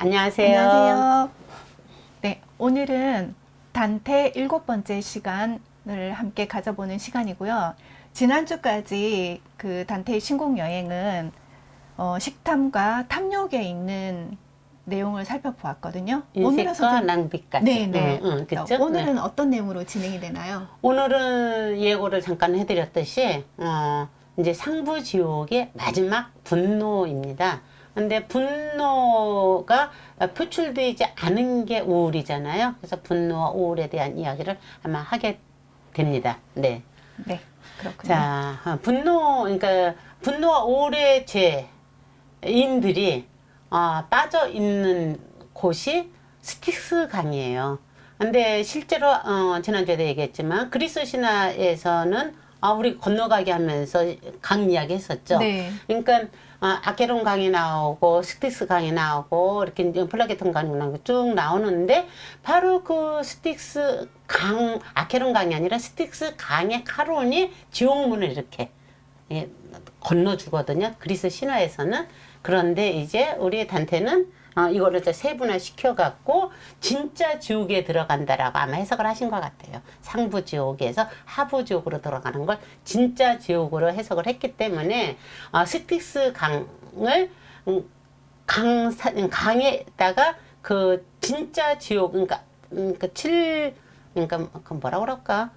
안녕하세요. 안녕하세요. 네, 오늘은 단테 7번째 시간을 함께 가져보는 시간이고요. 지난주까지 그 단테의 신곡 여행은 식탐과 탐욕에 있는 내용을 살펴보았거든요. 인색과 낭비까지. 네네. 그쵸? 오늘은 네. 어떤 내용으로 진행이 되나요? 오늘은 예고를 잠깐 해드렸듯이 이제 상부지옥의 마지막 분노입니다. 근데 분노가 표출되지 않은 게 우울이잖아요. 그래서 분노와 우울에 대한 이야기를 아마 하게 됩니다. 네. 네, 그렇군요. 자, 그러니까 분노와 우울의 죄인들이 빠져 있는 곳이 스틱스 강이에요. 근데 실제로 지난주에도 얘기했지만 그리스 신화에서는 우리 건너가게 하면서 강 이야기 했었죠. 네. 그러니까 아케론 강이 나오고 스틱스 강이 나오고 이렇게 플라게톤 강이 나오고 쭉 나오는데 바로 그 스틱스 강, 아케론 강이 아니라 스틱스 강의 카론이 지옥문을 이렇게 건너주거든요. 그리스 신화에서는. 그런데 이제 우리 단테는 이거를 세분화 시켜갖고 진짜 지옥에 들어간다라고 아마 해석을 하신 것 같아요. 상부 지옥에서 하부 지옥으로 들어가는 걸 진짜 지옥으로 해석을 했기 때문에 스틱스 강을 강에다가 그 진짜 지옥 그러니까 그 뭐라 그럴까?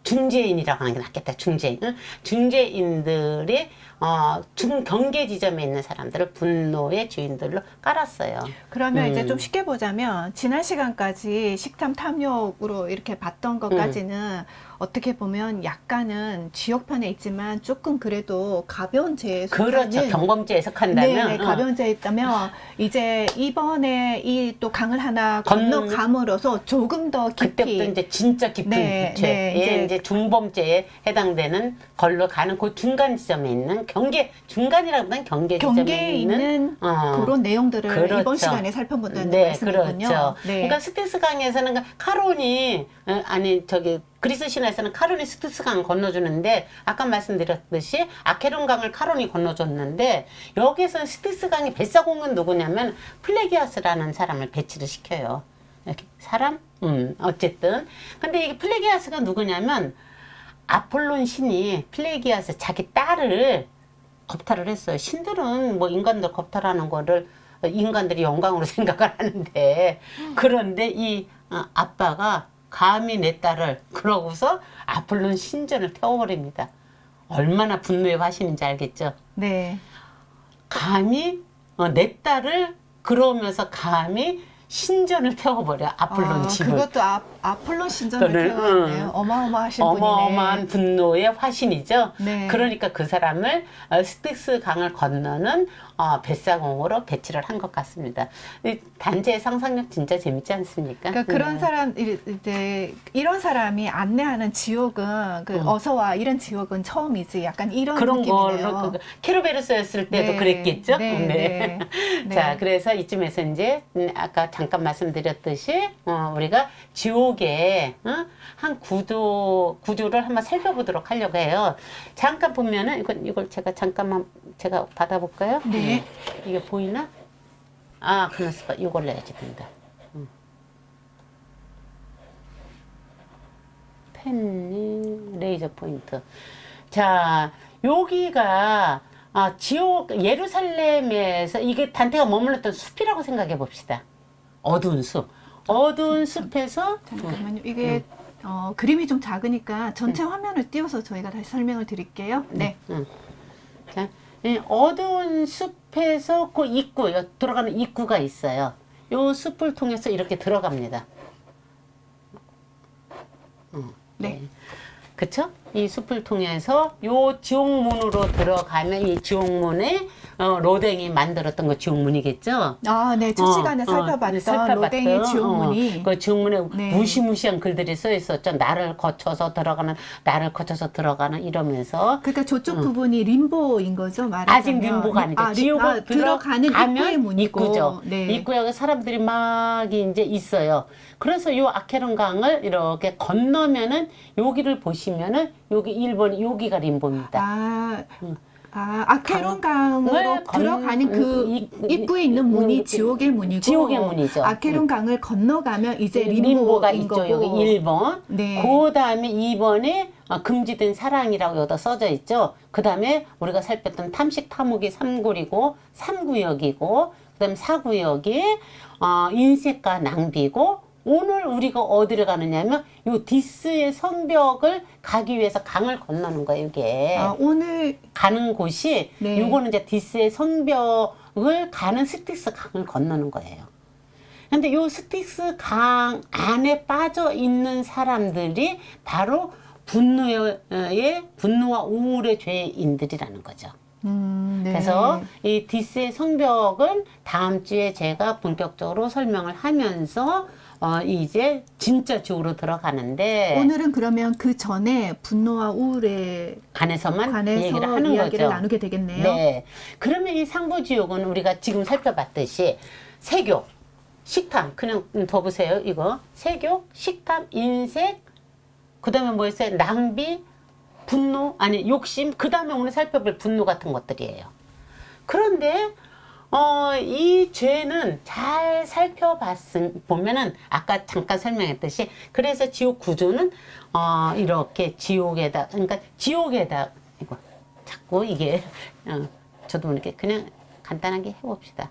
중재인이라고 하는 게 낫겠다. 중재인. 중재인들이 중경계 지점에 있는 사람들을 분노의 주인들로 깔았어요. 그러면 이제 좀 쉽게 보자면 지난 시간까지 식탐 탐욕으로 이렇게 봤던 것까지는 어떻게 보면 약간은 지옥편에 있지만 조금 그래도 가벼운 죄에 속하는 그렇죠. 경범죄에 속한다면 네, 가벼운 죄에 있다면 이제 이번에 이 또 강을 하나 건너감으로써 조금 더 깊이 그때부터 이제 진짜 깊은 네, 죄, 네, 이제 중범죄에 해당되는 걸로 가는 그 중간 지점에 있는 중간이라기보다는 경계 지점에 경계에 있는 그런 내용들을 그렇죠. 이번 시간에 살펴본다는 네, 말씀이군요. 그렇죠. 네. 그러니까 스틱스 강에서는 카론이 그리스 신화에서는 카론이 스틱스 강을 건너주는데 아까 말씀드렸듯이 아케론 강을 카론이 건너줬는데 여기서는 스틱스 강의 뱃사공은 누구냐면 플레기아스라는 사람을 배치를 시켜요. 이렇게 사람? 어쨌든 근데 이게 플레기아스가 누구냐면 아폴론 신이 플레기아스 자기 딸을 겁탈을 했어요. 신들은 뭐 인간들 겁탈하는 거를 인간들이 영광으로 생각을 하는데 그런데 이 아빠가 감히 내 딸을 그러고서 아폴론 신전을 태워버립니다. 얼마나 분노의 화신인지 알겠죠? 네. 감히 내 딸을 그러면서 감히 신전을 태워버려. 아폴론 집을. 그것도 아폴론 신전을 태워왔네요. 어마어마하신 분이네. 어마어마한 분노의 화신이죠. 네. 그러니까 그 사람을 스틱스 강을 건너는 뱃사공으로 배치를 한 것 같습니다. 이 단체의 상상력 진짜 재밌지 않습니까? 그러니까 그런 사람 이제 이런 사람이 안내하는 지옥은 어서와 이런 지옥은 처음이지. 약간 이런 그런 느낌이네요. 걸로 케르베로스였을 때도 네. 그랬겠죠. 네. 자, 그래서 이쯤에서 이제 아까 잠깐 말씀드렸듯이 우리가 지옥의 한 구조를 한번 살펴보도록 하려고 해요. 잠깐 보면은 이걸 제가 잠깐만 제가 받아볼까요? 네. 이게 보이나? 그렇습니다. 이걸 내야지 된다. 펜닝 레이저 포인트. 자, 여기가 지옥 예루살렘에서 이게 단테가 머물렀던 숲이라고 생각해 봅시다. 어두운 숲. 어두운 숲에서 잠깐만요. 이게 그림이 좀 작으니까 전체 화면을 띄워서 저희가 다시 설명을 드릴게요. 네. 자, 어두운 숲에서 그 입구, 들어가는 입구가 있어요. 요 숲을 통해서 이렇게 들어갑니다. 네. 그쵸? 이 숲을 통해서 요 지옥문으로 들어가면 이 지옥문에 로댕이 만들었던 그 지옥문이겠죠? 네. 첫 시간에 살펴봤던 로댕의 지옥문이 그 지옥문에 네. 무시무시한 글들이 써 있었죠. 나를 거쳐서 들어가는 이러면서 그러니까 저쪽 부분이 림보인 거죠, 말하자면. 아직 림보가 아니죠. 지옥을 들어가는 입구의 문이고. 입구죠. 네. 입구에 사람들이 막 이제 있어요. 그래서 요 아케론 강을 이렇게 건너면은 여기를 보시면은 여기 1번 여기가 림보입니다. 아케론강으로 네, 들어가는 그 입구에 있는 문이 지옥의 문이고 지옥의 문이죠. 아케론강을 건너가면 이제 림보가 림보인 있죠. 거고. 여기 1번. 네. 그 다음에 2번에 금지된 사랑이라고 여기다 써져 있죠. 그 다음에 우리가 살폈던 탐식 탐욕이 3구이고 3구역이고 그 다음에 4구역이 인색과 낭비고 오늘 우리가 어디를 가느냐면 요 디스의 성벽을 가기 위해서 강을 건너는 거예요. 이게 오늘 가는 곳이 네. 요거는 이제 디스의 성벽을 가는 스틱스 강을 건너는 거예요. 근데 요 스틱스 강 안에 빠져 있는 사람들이 바로 분노와 우울의 죄인들이라는 거죠. 네. 그래서 이 디스의 성벽은 다음 주에 제가 본격적으로 설명을 하면서 이제 진짜 지옥으로 들어가는데 오늘은 그러면 그 전에 분노와 우울에 관해서만 얘기를 관해서 하는 이야기를 거죠. 나누게 되겠네요. 네. 그러면 이 상부지옥은 우리가 지금 살펴봤듯이 세교, 식탐, 그냥 더 보세요. 이거 세교, 식탐, 인색, 그 다음에 뭐였어요? 낭비, 분노, 아니 욕심, 그 다음에 오늘 살펴볼 분노 같은 것들이에요. 그런데 이 죄는 잘 보면은 아까 잠깐 설명했듯이 그래서 지옥 구조는 이렇게 지옥에다 그러니까 지옥에다 이거 자꾸 이게 저도 이렇게 그냥 간단하게 해봅시다.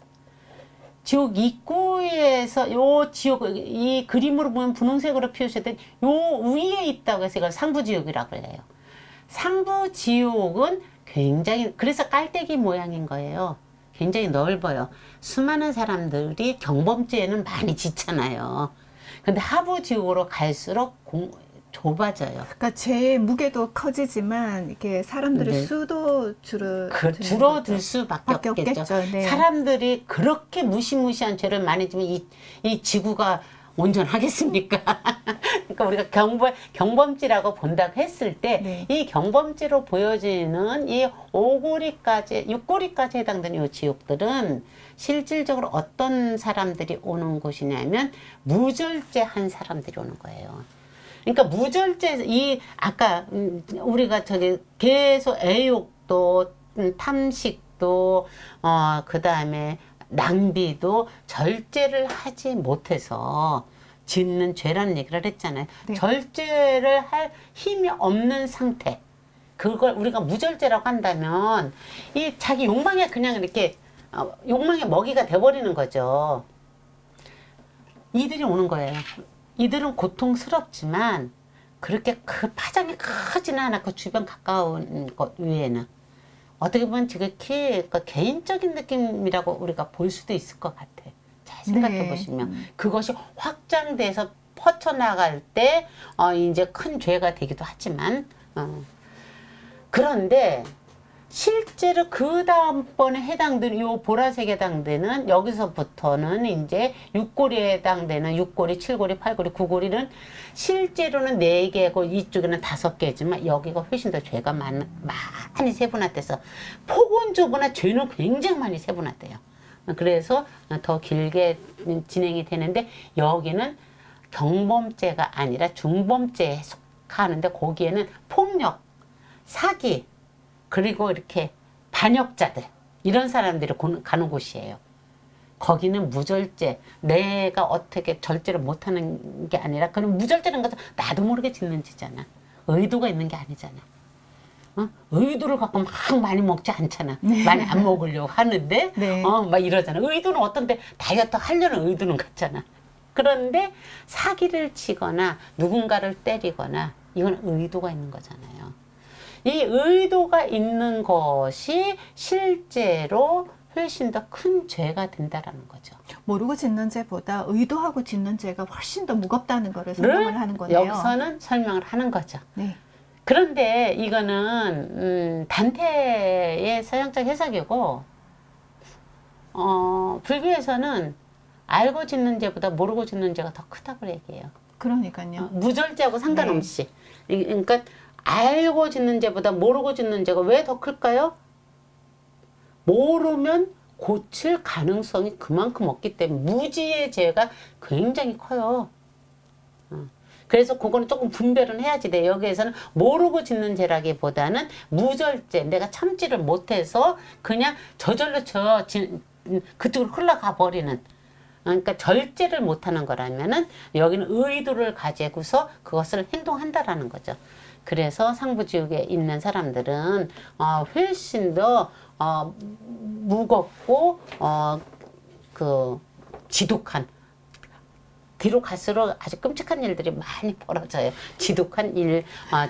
지옥 입구에서 요 지옥 이 그림으로 보면 분홍색으로 표시된 요 위에 있다고 해서 이걸 상부지옥이라고 해요. 상부지옥은 굉장히 그래서 깔때기 모양인 거예요. 굉장히 넓어요. 수많은 사람들이 경범죄에는 많이 지잖아요. 근데 하부지옥으로 갈수록 좁아져요. 그러니까 제 무게도 커지지만 이렇게 사람들의 네. 수도 줄어들 수밖에 없겠죠. 네. 사람들이 그렇게 무시무시한 죄를 많이 지면 이 지구가 온전하겠습니까? 그러니까 우리가 경범죄라고 본다고 했을 때 이 네. 경범죄로 보여지는 이 5고리까지 6고리까지 해당되는 이 지옥들은 실질적으로 어떤 사람들이 오는 곳이냐면 무절제한 사람들이 오는 거예요. 그러니까 무절제 아까 우리가 저기 계속 애욕도 탐식도 그다음에 낭비도 절제를 하지 못해서 짓는 죄라는 얘기를 했잖아요. 네. 절제를 할 힘이 없는 상태. 그걸 우리가 무절제라고 한다면 이 자기 욕망에 그냥 이렇게 욕망의 먹이가 돼버리는 거죠. 이들이 오는 거예요. 이들은 고통스럽지만 그렇게 파장이 크지는 않았고 주변 가까운 것 외에는 어떻게 보면 지극히 개인적인 느낌이라고 우리가 볼 수도 있을 것 같아. 잘 생각해 보시면 그것이 확장돼서 퍼쳐나갈 때 이제 큰 죄가 되기도 하지만 그런데 실제로 그 다음번에 해당되는 요 보라색에 해당되는 여기서부터는 이제 6고리에 해당되는 6고리, 7고리, 8고리, 9고리는 실제로는 4개고 이쪽에는 5개지만 여기가 훨씬 더 죄가 많이 세분화돼서 폭은 좁으나 죄는 굉장히 많이 세분화돼요. 그래서 더 길게 진행이 되는데 여기는 경범죄가 아니라 중범죄에 속하는데 거기에는 폭력, 사기 그리고 이렇게 반역자들 이런 사람들이 가는 곳이에요. 거기는 무절제 내가 어떻게 절제를 못하는 게 아니라 그는 무절제라는 것은 나도 모르게 짓는 짓잖아. 의도가 있는 게 아니잖아. 의도를 갖고 막 많이 먹지 않잖아. 네. 많이 안 먹으려고 하는데 네. 막 이러잖아. 의도는 어떤데 다이어트 하려는 의도는 같잖아. 그런데 사기를 치거나 누군가를 때리거나 이건 의도가 있는 거잖아요. 이 의도가 있는 것이 실제로 훨씬 더 큰 죄가 된다라는 거죠. 모르고 짓는 죄보다 의도하고 짓는 죄가 훨씬 더 무겁다는 거를 설명을 하는 거네요. 여기서는 설명을 하는 거죠. 네. 그런데 이거는 단테의 서양적 해석이고 불교에서는 알고 짓는 죄보다 모르고 짓는 죄가 더 크다고 얘기해요. 그러니까요. 무절제하고 상관없이. 그러니까 알고 짓는 죄보다 모르고 짓는 죄가 왜 더 클까요? 모르면 고칠 가능성이 그만큼 없기 때문에 무지의 죄가 굉장히 커요. 그래서 그거는 조금 분별은 해야지 돼. 여기에서는 모르고 짓는 죄라기보다는 무절제, 내가 참지를 못해서 그냥 저절로 그쪽으로 흘러가 버리는. 그러니까 절제를 못하는 거라면은 여기는 의도를 가지고서 그것을 행동한다라는 거죠. 그래서 상부지옥에 있는 사람들은 훨씬 더 무겁고 그 지독한, 뒤로 갈수록 아주 끔찍한 일들이 많이 벌어져요. 지독한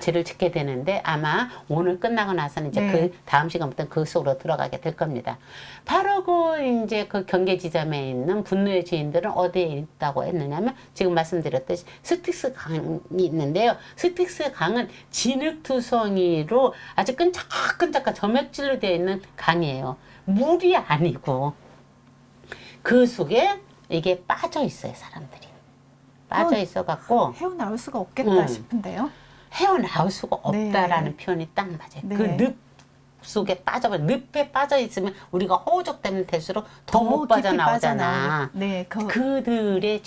죄를 짓게 되는데 아마 오늘 끝나고 나서는 이제 네. 그 다음 시간부터 그 속으로 들어가게 될 겁니다. 바로 이제 그 경계 지점에 있는 분노의 죄인들은 어디에 있다고 했느냐면 지금 말씀드렸듯이 스틱스 강이 있는데요. 스틱스 강은 진흙투성이로 아주 끈적끈적한 점액질로 되어 있는 강이에요. 물이 아니고 그 속에 이게 빠져 있어요, 사람들이. 빠져 있어 갖고 헤어나올 수가 없겠다 음. 싶은데요. 헤어나올 수가 없다라는 네. 표현이 딱 맞아요. 네. 그 늪 속에 늪에 빠져 있으면 우리가 허우적대면 될수록 더 못 깊이 빠져나오잖아. 네, 그들의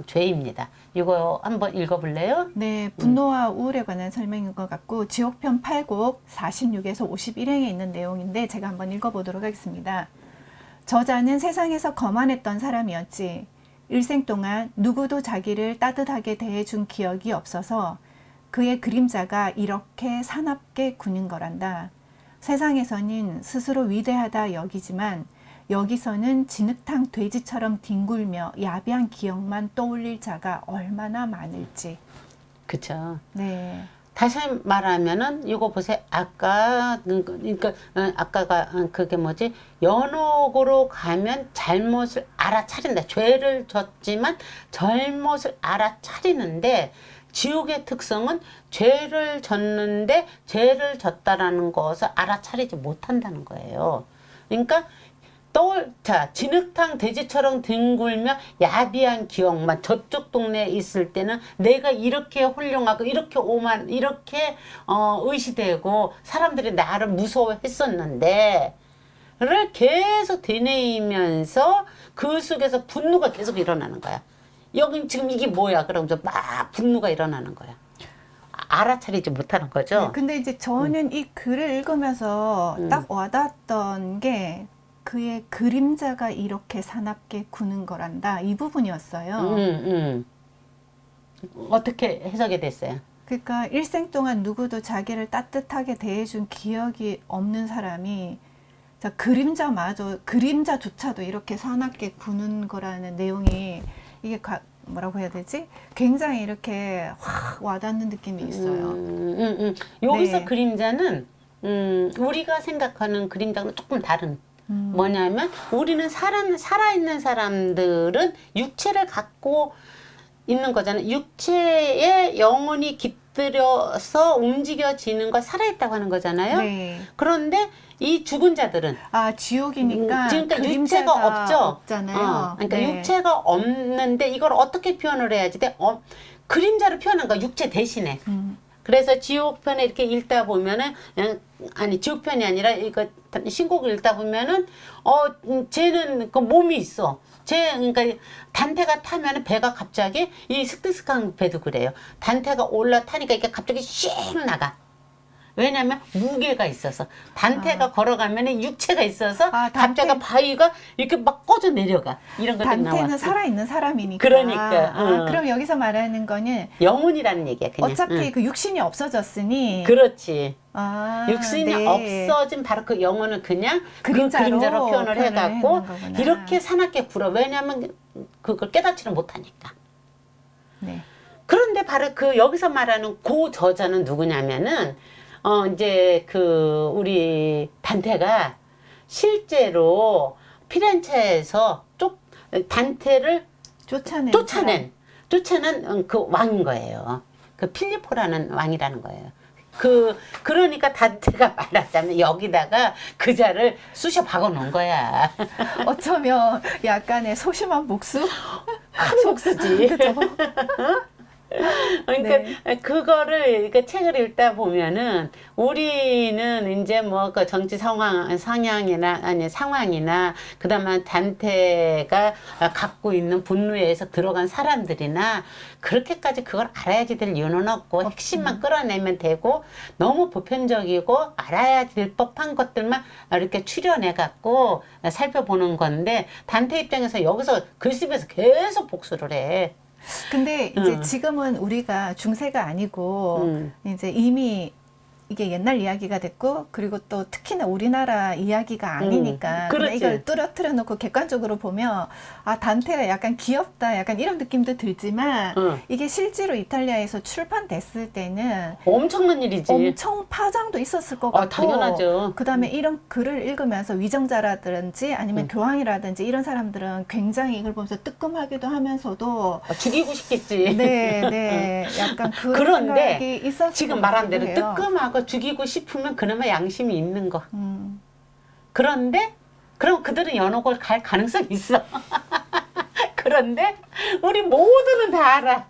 죄입니다. 이거 한번 읽어볼래요? 네, 분노와 우울에 관한 설명인 것 같고 지옥편 8곡 46에서 51행에 있는 내용인데 제가 한번 읽어보도록 하겠습니다. 저자는 세상에서 거만했던 사람이었지. 일생 동안 누구도 자기를 따뜻하게 대해준 기억이 없어서 그의 그림자가 이렇게 사납게 구는 거란다. 세상에서는 스스로 위대하다 여기지만 여기서는 진흙탕 돼지처럼 딩굴며 야비한 기억만 떠올릴 자가 얼마나 많을지. 그쵸. 네. 다시 말하면은 이거 보세요. 아까가 그게 뭐지? 연옥으로 가면 잘못을 알아차린다. 죄를 졌지만 잘못을 알아차리는데 지옥의 특성은 죄를 졌는데 죄를 졌다라는 것을 알아차리지 못한다는 거예요. 그러니까 진흙탕 돼지처럼 뒹굴며 야비한 기억만 저쪽 동네에 있을 때는 내가 이렇게 훌륭하고 이렇게 이렇게 의시되고 사람들이 나를 무서워했었는데 를 계속 되뇌이면서 그 속에서 분노가 계속 일어나는 거야. 여긴 지금 이게 뭐야? 그러면서 막 분노가 일어나는 거야. 알아차리지 못하는 거죠. 네, 근데 이제 저는 이 글을 읽으면서 딱 와닿았던 게 그의 그림자가 이렇게 사납게 구는 거란다. 이 부분이었어요. 어떻게 해석이 됐어요? 그러니까 일생 동안 누구도 자기를 따뜻하게 대해준 기억이 없는 사람이 그림자조차도 이렇게 사납게 구는 거라는 내용이 이게 뭐라고 해야 되지? 굉장히 이렇게 확 와닿는 느낌이 있어요. 여기서 네. 그림자는 우리가 생각하는 그림자는 조금 다른. 뭐냐면 우리는 살아있는 사람들은 육체를 갖고 있는 거잖아요. 육체에 영혼이 깃들여서 움직여지는 걸 살아있다고 하는 거잖아요. 네. 그런데 이 죽은 자들은 지옥이니까 그러니까 그림자가 육체가 없죠. 없잖아요. 그러니까 네. 육체가 없는데 이걸 어떻게 표현을 해야지 돼? 그림자로 표현한 거야. 육체 대신에. 그래서 지옥편에 이렇게 읽다 보면은 지옥편이 아니라 이거 신곡을 읽다 보면은 쟤는 그 몸이 있어. 그러니까 단테가 타면은 배가 갑자기 이 스티스강 배도 그래요. 단테가 올라타니까 이게 갑자기 씩 나가. 왜냐면 무게가 있어서 단테가 걸어가면 육체가 있어서 갑자기 바위가 이렇게 막 꺼져 내려가. 이런 것들이 나와. 단테는 살아있는 사람이니까. 그러니까. 그럼 여기서 말하는 거는 영혼이라는 얘기야. 그냥. 어차피 그 육신이 없어졌으니. 그렇지. 육신이 네. 없어진 바로 그 영혼을 그냥 그림자로 표현을 해갖고 해놓은 거구나. 이렇게 사납게 굴어. 왜냐하면 그걸 깨닫지를 못하니까. 네. 그런데 바로 그 여기서 말하는 그 저자는 누구냐면은 이제 우리 단테가 실제로 피렌체에서 단테를 쫓아낸 그 왕인 거예요. 그 필리포라는 왕이라는 거예요. 그러니까 단테가 말하자면 여기다가 그자를 쑤셔 박아 놓은 거야. 어쩌면 약간의 소심한 복수? 한 목수지. 그죠? 그러니까 그거를 그 책을 읽다 보면은 우리는 이제 뭐 그 정치 상황이나 아니 상황이나 그다음에 단테가 갖고 있는 분노에 의해서 들어간 사람들이나 그렇게까지 그걸 알아야지 될 이유는 없고 핵심만 끌어내면 되고 너무 보편적이고 알아야 될 법한 것들만 이렇게 추려내 갖고 살펴보는 건데 단테 입장에서 여기서 글쓰면서 계속 복수를 해. 근데 이제 지금은 우리가 중세가 아니고 이제 이미 이게 옛날 이야기가 됐고 그리고 또 특히나 우리나라 이야기가 아니니까 그냥 그렇지. 이걸 뚜렷뜨려 놓고 객관적으로 보면 아 단테가 약간 귀엽다 약간 이런 느낌도 들지만 이게 실제로 이탈리아에서 출판됐을 때는 엄청난 일이지. 엄청 파장도 있었을 것 같고 당연하죠. 그다음에 이런 글을 읽으면서 위정자라든지 아니면 교황이라든지 이런 사람들은 굉장히 이걸 보면서 뜨끔하기도 하면서도 죽이고 싶겠지. 네, 약간 그런 그런데 생각이 있었을 지금 것 말한 대로 같기도 해요. 뜨끔하고 죽이고 싶으면 그나마 양심이 있는 거. 그런데 그럼 그들은 연옥을 갈 가능성이 있어. 그런데 우리 모두는 다 알아.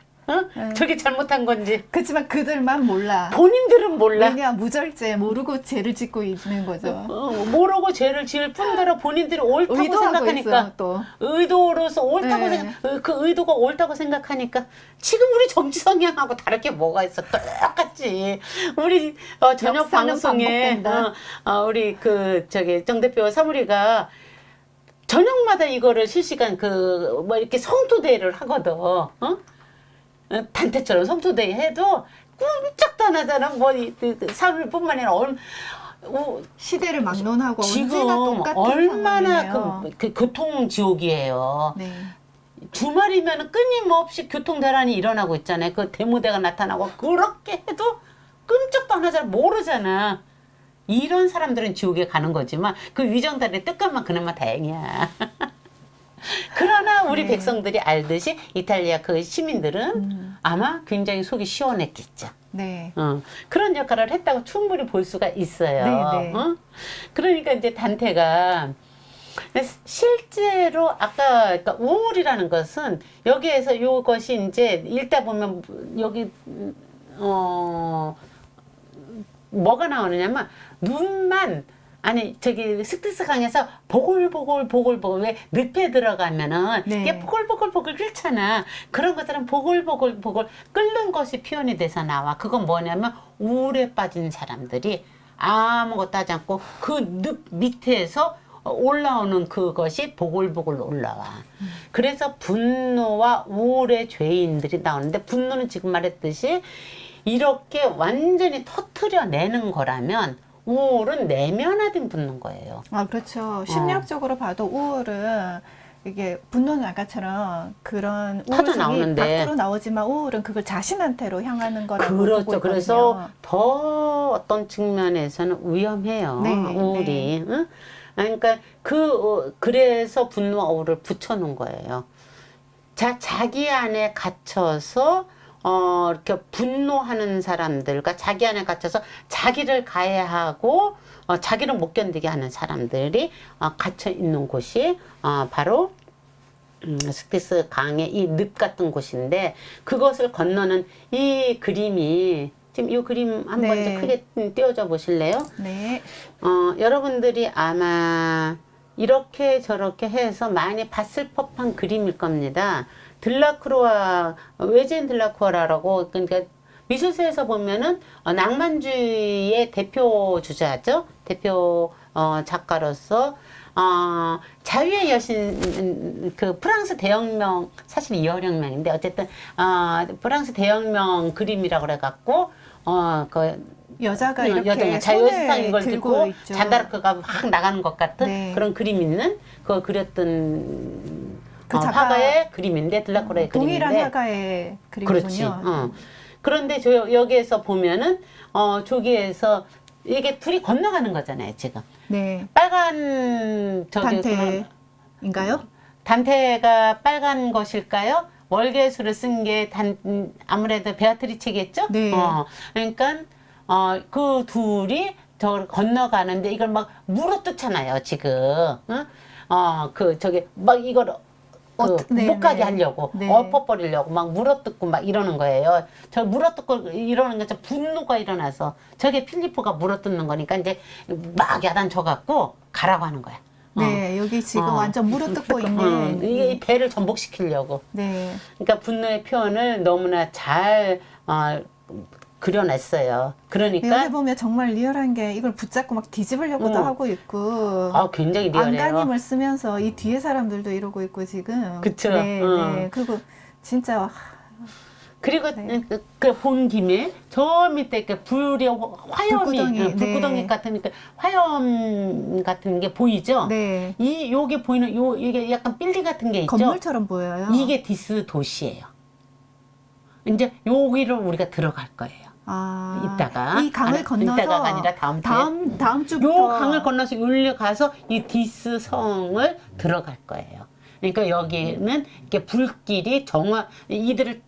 저게 잘못한 건지. 그렇지만 그들만 몰라. 본인들은 몰라. 왜냐 무절제 모르고 죄를 짓고 있는 거죠. 모르고 죄를 지을 뿐더러 본인들이 옳다고 의도하고 생각하니까 있어요, 또. 의도로서 옳다고 네. 그 의도가 옳다고 생각하니까 지금 우리 정치 성향하고 다를 게 뭐가 있어. 똑같지. 우리 저녁 역사는 방송에 반복된다. 우리 그 저기 정 대표와 사무리가 저녁마다 이거를 실시간 그 뭐 이렇게 성토대회를 하거든. 단테처럼 성토대회 해도 꼼짝도 안 하잖아. 뭐 사물뿐만 아니라 시대를 막론하고 지금 언제나 똑같은 얼마나 상황이네요. 그 교통 지옥이에요. 네. 주말이면 끊임없이 교통 대란이 일어나고 있잖아요. 그 대무대가 나타나고 그렇게 해도 끔찍도 안 하잖아. 모르잖아. 이런 사람들은 지옥에 가는 거지만 그 위정단의 뜻감만 그나마 다행이야. 그러나 우리 네. 백성들이 알듯이 이탈리아 그 시민들은 아마 굉장히 속이 시원했겠죠. 네. 그런 역할을 했다고 충분히 볼 수가 있어요. 네, 네. 그러니까 이제 단테가 실제로 아까 그러니까 우울이라는 것은 여기에서 이것이 이제 읽다 보면 여기 뭐가 나오느냐면 눈만 아니 저기 스트레스 강에서 보글보글 왜 늪에 들어가면은 네. 이게 보글보글 끓잖아. 그런 것들은 보글보글 끓는 것이 표현이 돼서 나와. 그건 뭐냐면 우울에 빠진 사람들이 아무것도 하지 않고 그 늪 밑에서 올라오는 그것이 보글보글 올라와. 그래서 분노와 우울의 죄인들이 나오는데 분노는 지금 말했듯이 이렇게 완전히 터트려내는 거라면 우울은 내면화된 분노인 거예요. 아, 그렇죠. 심리학적으로 봐도 우울은 이게 분노는 아까처럼 그런 터져 우울성이 나오는데. 밖으로 나오지만 우울은 그걸 자신한테로 향하는 거라고 보고 그렇죠. 있거든요. 그래서 더 어떤 측면에서는 위험해요. 네, 우울이. 응? 그러니까 그래서 분노와 우울을 붙여놓은 거예요. 자기 안에 갇혀서 이렇게 분노하는 사람들과 자기 안에 갇혀서 자기를 가해하고 자기를 못 견디게 하는 사람들이 갇혀 있는 곳이 바로 스티스 강의 이 늪 같은 곳인데 그것을 건너는 이 그림이 지금 이 그림 한번 네. 좀 크게 띄워줘 보실래요? 네. 여러분들이 아마 이렇게 저렇게 해서 많이 봤을 법한 그림일 겁니다. 들라크루아, 외제인 들라크루아라고, 그러니까 미술사에서 보면은 낭만주의의 대표 주자죠. 대표 작가로서 자유의 여신 그 프랑스 대혁명 사실 이혈혁명인데 어쨌든 프랑스 대혁명 그림이라고 그래갖고 그 여자가 이렇게 여자가 자유의상 손을 이걸 들고 들고 있죠. 잔다르크가 막 나가는 것 같은 네. 그런 그림 있는 그걸 그렸던 그 작가 화가의 그림인데 들라크루아의 동일한 그림인데 화가의 그림이군요. 그렇지. 그런데 여기에서 보면은 저기에서 이게 둘이 건너가는 거잖아요 지금. 네. 빨간 저기 단테인가요? 단테가 빨간 것일까요? 월계수를 쓴 게 아무래도 베아트리체겠죠? 네. 그러니까 그 둘이 저 건너가는데 이걸 막 물어뜯잖아요 지금. 그 저기 막 이걸 네, 못 가게 네. 하려고 네. 엎어버리려고 막 물어뜯고 막 이러는 거예요. 저 물어뜯고 이러는 게 분노가 일어나서 저게 필리프가 물어뜯는 거니까 이제 막 야단쳐 갖고 가라고 하는 거야. 네, 여기 지금 완전 물어뜯고 있는 이게 배를 전복시키려고. 네. 그러니까 분노의 표현을 너무나 잘 그려냈어요. 그러니까 여기 보면 정말 리얼한 게 이걸 붙잡고 막 뒤집으려고도 하고 있고 굉장히 리얼해요. 안간힘을 쓰면서 이 뒤에 사람들도 이러고 있고 지금. 그쵸. 네, 네. 그리고 진짜 그리고 네. 본 김에 저 밑에 그 불의 화염이 불구덩이 네. 같은 그 화염 같은 게 보이죠? 네. 요게 보이는 이게 약간 빌딩 같은 게 있죠? 건물처럼 보여요. 이게 디스 도시예요. 이제 여기로 우리가 들어갈 거예요. 이따가 이 강을 건너서 이따가가 아니라 다음 주부터 요 강을 건너서 여기로 가서 이 디스 성을 들어갈 거예요. 그러니까 여기는 이렇게 불길이 이들을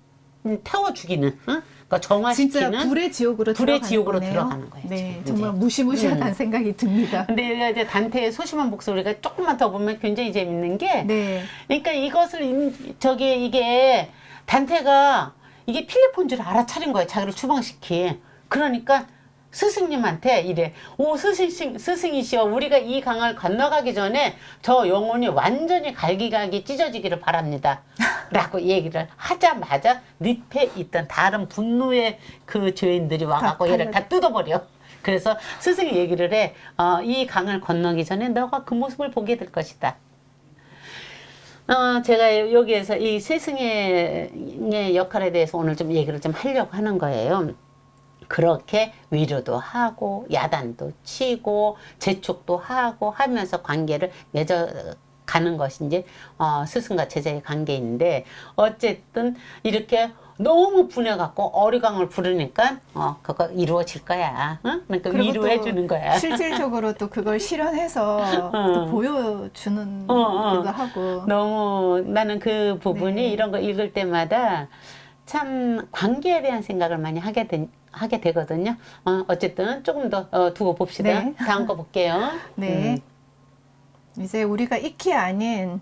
태워 죽이는, 그러니까 정화시키는 진짜 불의 지옥으로 들어가는 거예요. 네, 지금 정말 이제. 무시무시하다는 생각이 듭니다. 근데 여기가 이제 단테의 소심한 목소리가 조금만 더 보면 굉장히 재밌는 게, 네. 그러니까 이것을 이게 단테가 이게 필리포인 줄 알아차린 거예요. 자기를 추방시킨. 그러니까 스승님한테 이래. 오, 스승이시여, 우리가 이 강을 건너가기 전에 저 영혼이 완전히 갈기갈기 찢어지기를 바랍니다. 라고 얘기를 하자마자 늪에 있던 다른 분노의 그 죄인들이 와갖고 얘를 다 뜯어버려. 그래서 스승이 얘기를 해. 이 강을 건너기 전에 너가 그 모습을 보게 될 것이다. 제가 여기에서 이 스승의 역할에 대해서 오늘 좀 얘기를 좀 하려고 하는 거예요. 그렇게 위로도 하고 야단도 치고 재촉도 하고 하면서 관계를 맺어가는 것이 이제 스승과 제자의 관계인데, 어쨌든 이렇게 너무 분해갖고 어리광을 부르니까 그거 이루어질 거야. 응? 그러니까 위로해 주는 거야. 실질적으로 또 그걸 실현해서 또 보여주는 기도 하고. 너무 나는 그 부분이 네. 이런 거 읽을 때마다 참 관계에 대한 생각을 많이 하게 되거든요. 어쨌든 조금 더 두고 봅시다. 네. 다음 거 볼게요. 네. 이제 우리가 익히 아닌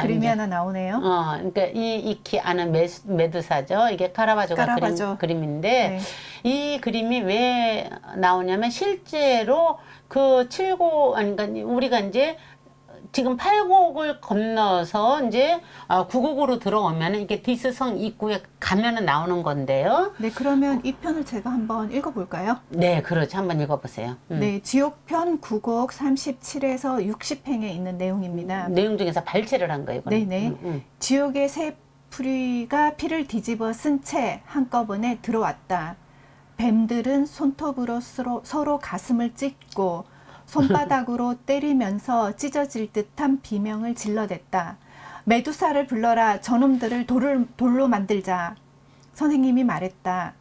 그림이 이제, 하나 나오네요. 그러니까 이 익히 아는 메두사죠. 이게 카라바조가 카라바조. 그림인데, 네. 이 그림이 왜 나오냐면 실제로 그 7곡, 그러니까 우리가 이제 지금 8곡을 건너서 이제 9곡으로 들어오면 이게 디스성 입구에 가면은 나오는 건데요. 네, 그러면 이 편을 제가 한번 읽어볼까요? 네, 그렇죠. 한번 읽어보세요. 네, 지옥편 9곡 37에서 60행에 있는 내용입니다. 내용 중에서 발췌를 한 거예요. 이거는. 네네. 지옥의 새 풀이가 피를 뒤집어 쓴 채 한꺼번에 들어왔다. 뱀들은 손톱으로 서로 가슴을 찢고 손바닥으로 때리면서 찢어질 듯한 비명을 질러댔다. 메두사를 불러라. 저놈들을 돌로 만들자. 선생님이 말했다.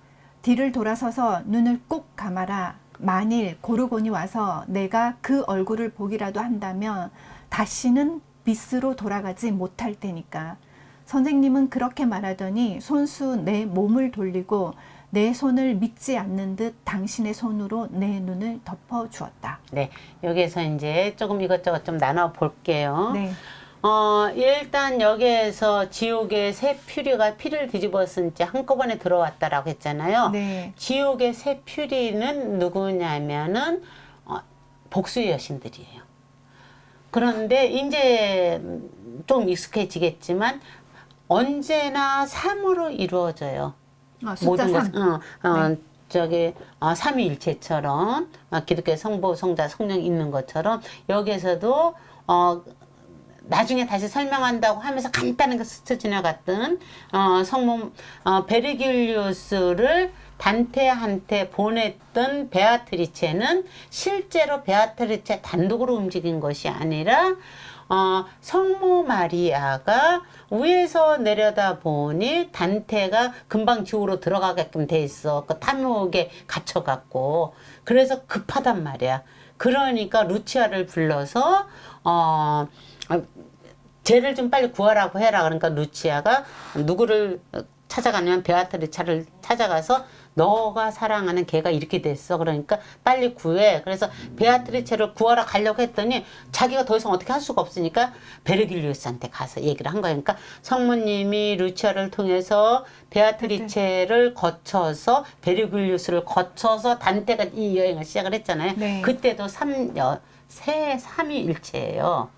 뒤를 돌아서서 눈을 꼭 감아라. 만일 고르곤이 와서 내가 그 얼굴을 보기라도 한다면 다시는 빛으로 돌아가지 못할 테니까. 선생님은 그렇게 말하더니 손수 내 몸을 돌리고 내 손을 믿지 않는 듯 당신의 손으로 내 눈을 덮어 주었다. 네, 여기에서 이제 조금 이것저것 좀 나눠 볼게요. 네. 일단 여기에서 지옥의 새 퓨리가 피를 뒤집어 쓴 채 한꺼번에 들어왔다라고 했잖아요. 네. 지옥의 새 퓨리는 누구냐면은 복수의 여신들이에요. 그런데 이제 좀 익숙해지겠지만 언제나 3으로 이루어져요. 숫자 3. 저기 삼위일체처럼 기독교 성부, 성자, 성령 있는 것처럼 여기에서도 나중에 다시 설명한다고 하면서 간단하게 스쳐 지나갔던 성모 베르길리우스를 단테한테 보냈던 베아트리체는 실제로 베아트리체 단독으로 움직인 것이 아니라 성모 마리아가 위에서 내려다 보니 단테가 금방 지옥으로 들어가게끔 돼 있어. 그 탐욕에 갇혀갖고. 그래서 급하단 말이야. 그러니까 루치아를 불러서 쟤를 좀 빨리 구하라고 해라. 그러니까 루치아가 누구를 찾아가냐면 베아트리차를 찾아가서 너가 사랑하는 걔가 이렇게 됐어. 그러니까 빨리 구해. 그래서 베아트리체를 구하러 가려고 했더니 자기가 더 이상 어떻게 할 수가 없으니까 베르길리우스한테 가서 얘기를 한 거예요. 그러니까 성모님이 루치아를 통해서 베아트리체를 거쳐서 베르길리우스를 거쳐서 단테가 이 여행을 시작을 했잖아요. 네. 그때도 삼위일체예요.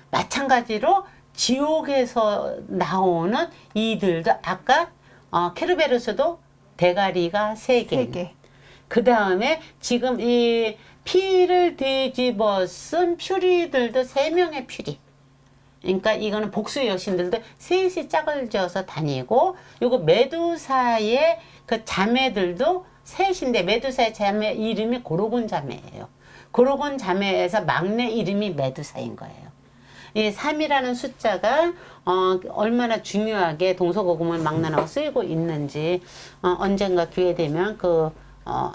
마찬가지로 지옥에서 나오는 이들도 아까 케르베로스도 대가리가 3개. 3개. 그 다음에 지금 이 피를 뒤집어 쓴 퓨리들도 3명의 퓨리. 그러니까 이거는 복수 여신들도 셋이 짝을 지어서 다니고, 요거 메두사의 그 자매들도 셋인데, 메두사의 자매 이름이 고로곤 자매예요. 고로곤 자매에서 막내 이름이 메두사인 거예요. 이 3이라는 숫자가 얼마나 중요하게 동서고금을 막론하고 쓰이고 있는지 언젠가 기회 되면 그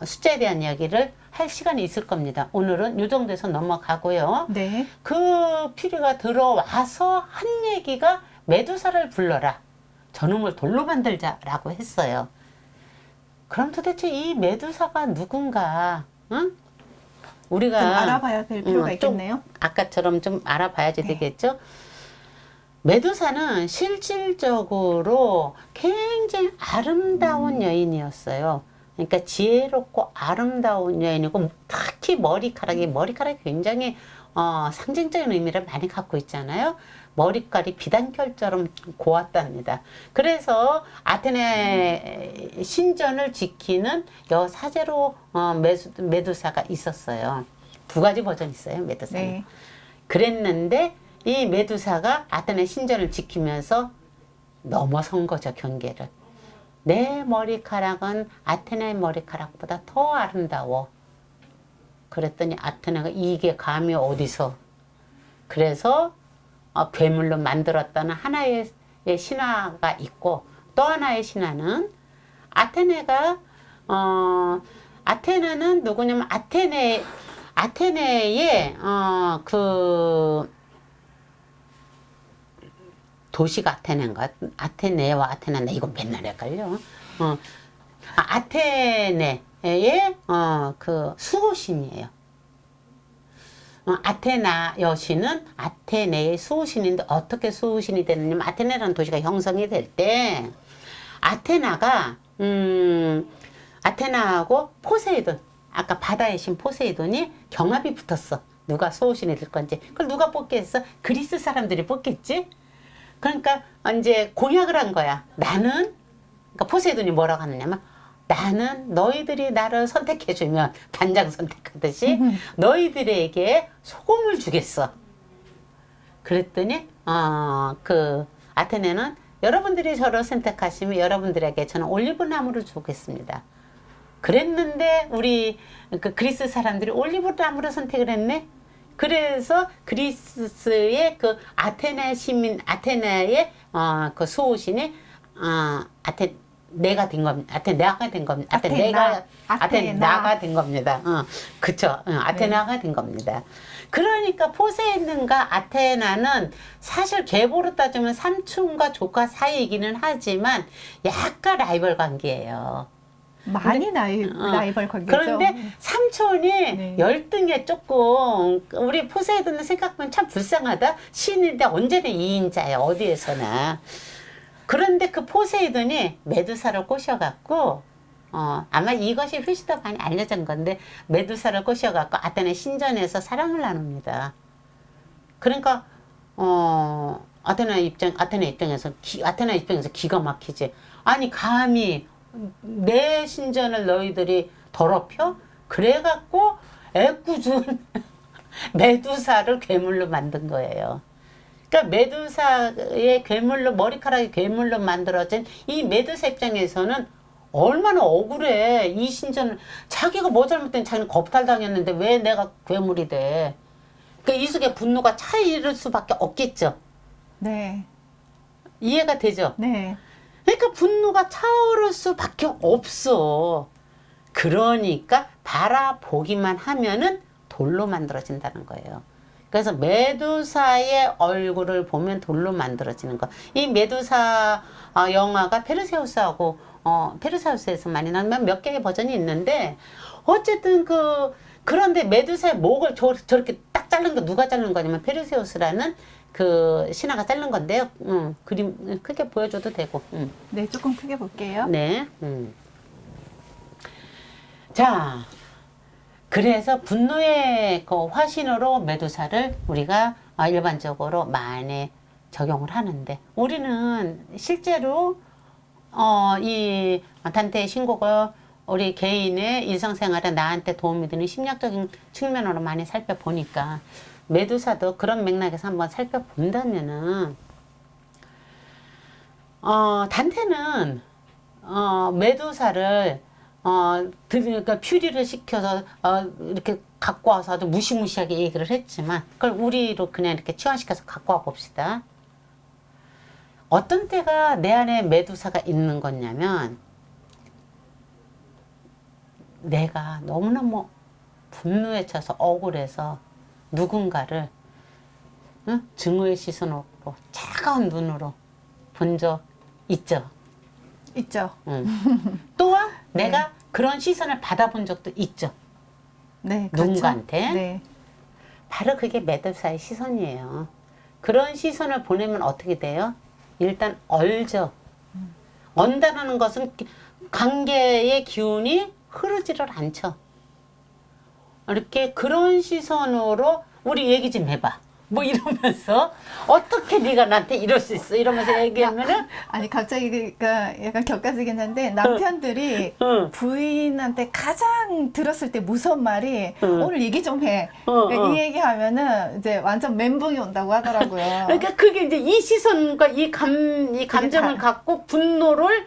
숫자에 대한 이야기를 할 시간이 있을 겁니다. 오늘은 이 정도에서 넘어가고요. 네. 그 피리가 들어와서 한 얘기가 메두사를 불러라. 저놈을 돌로 만들자라고 했어요. 그럼 도대체 이 메두사가 누군가? 응? 우리가 좀 알아봐야 될 필요가 좀 있겠네요. 아까처럼 좀 알아봐야지 네. 되겠죠. 메두사는 실질적으로 굉장히 아름다운 여인이었어요. 그러니까 지혜롭고 아름다운 여인이고, 특히 머리카락이 굉장히 상징적인 의미를 많이 갖고 있잖아요. 머리깔이 비단결처럼 고왔답니다. 그래서 아테네 신전을 지키는 여사제로 메두사가 있었어요. 2가지 버전이 있어요, 메두사는. 네. 그랬는데 이 메두사가 아테네 신전을 지키면서 넘어선 거죠, 경계를. 내 머리카락은 아테네의 머리카락보다 더 아름다워. 그랬더니 아테네가 이게 감히 어디서. 그래서 괴물로 만들었다는 하나의 신화가 있고, 또 하나의 신화는 아테네는 누구냐면 아테네의 그 도시가 아테네인가? 아테네와 아테네인가? 이거 맨날 헷갈려. 아테네의 그 수호신이에요. 아테나 여신은 아테네의 수호신인데, 어떻게 수호신이 되느냐면, 아테네라는 도시가 형성이 될 때 아테나하고 포세이돈, 아까 바다의 신 포세이돈이 경합이 붙었어. 누가 수호신이 될 건지. 그걸 누가 뽑겠어? 그리스 사람들이 뽑겠지. 그러니까 이제 공약을 한 거야. 나는, 그러니까 포세이돈이 뭐라고 하느냐면, 나는 너희들이 나를 선택해주면, 단장 선택하듯이 너희들에게 소금을 주겠어. 그랬더니 그 아테네는, 여러분들이 저를 선택하시면 여러분들에게 저는 올리브나무를 주겠습니다. 그랬는데 우리 그 그리스 사람들이 올리브나무를 선택을 했네. 그래서 그리스의 그 아테네 시민, 아테네의 그 수호신이 아테네가 된 겁니다. 아테네가 된 겁니다. 아테네가 된 겁니다. 그쵸. 아테네가 된 겁니다. 그러니까 포세이돈과 아테나는 사실 계보로 따지면 삼촌과 조카 사이이기는 하지만 약간 라이벌 관계예요. 많이 라이벌 관계죠. 그런데 삼촌이 네. 열등에 조금, 우리 포세이돈은 생각하면 참 불쌍하다. 신인데 언제나 2인자야, 어디에서나. 그런데 그 포세이돈이 메두사를 꼬셔갖고, 아마 이것이 훨씬 더 많이 알려진 건데, 메두사를 꼬셔갖고 아테네 신전에서 사랑을 나눕니다. 그러니까 아테네 입장에서 기가 막히지. 아니 감히 내 신전을 너희들이 더럽혀? 그래갖고 애꿎은 메두사를 괴물로 만든 거예요. 그러니까 메두사의 괴물로, 머리카락이 괴물로 만들어진 이 메두사 입장에서는 얼마나 억울해. 이 신전을, 자기가 뭐 잘못된, 자기는 겁탈당했는데 왜 내가 괴물이 돼. 그러니까 이속의 분노가 차이를 수밖에 없겠죠. 네. 이해가 되죠? 네. 그러니까 분노가 차오를 수밖에 없어. 그러니까 바라보기만 하면은 돌로 만들어진다는 거예요. 그래서 메두사의 얼굴을 보면 돌로 만들어지는 거. 이 메두사 영화가 페르세우스하고 페르세우스에서 많이 나오면 몇 개의 버전이 있는데 어쨌든 그런데 메두사의 목을 저렇게 딱 자른 거 누가 자른 거냐면 페르세우스라는 그 신하가 자른 건데요. 그림 크게 보여줘도 되고. 네, 조금 크게 볼게요. 네. 자, 그래서 분노의 그 화신으로 메두사를 우리가 일반적으로 만에 적용을 하는데 우리는 실제로 이 단테의 신곡을 우리 개인의 일상생활에 나한테 도움이 되는 심리학적인 측면으로 많이 살펴보니까 메두사도 그런 맥락에서 한번 살펴본다면은 단테는 메두사를 그러니까 퓨리를 시켜서 이렇게 갖고 와서 아주 무시무시하게 얘기를 했지만 그걸 우리로 그냥 이렇게 치환시켜서 갖고 와 봅시다. 어떤 때가 내 안에 메두사가 있는 거냐면 내가 너무너무 분노에 차서 억울해서 누군가를 증오의 시선으로 차가운 눈으로 본 적 있죠. 있죠. 또한 내가 그런 시선을 받아본 적도 있죠. 네, 그렇죠. 누군가한테. 네. 바로 그게 메두사의 시선이에요. 그런 시선을 보내면 어떻게 돼요? 일단 얼죠. 언다라는 것은 관계의 기운이 흐르지를 않죠. 이렇게 그런 시선으로 우리 얘기 좀 해봐. 뭐 이러면서 어떻게 네가 나한테 이럴 수 있어? 이러면서 얘기하면은 아니 갑자기 그러니까 약간 격가지긴 한데 남편들이 부인한테 가장 들었을 때 무서운 말이 오늘 얘기 좀 해. 이 얘기하면은 이제 완전 멘붕이 온다고 하더라고요. 그러니까 그게 이제 이 시선과 이 감정을 갖고 분노를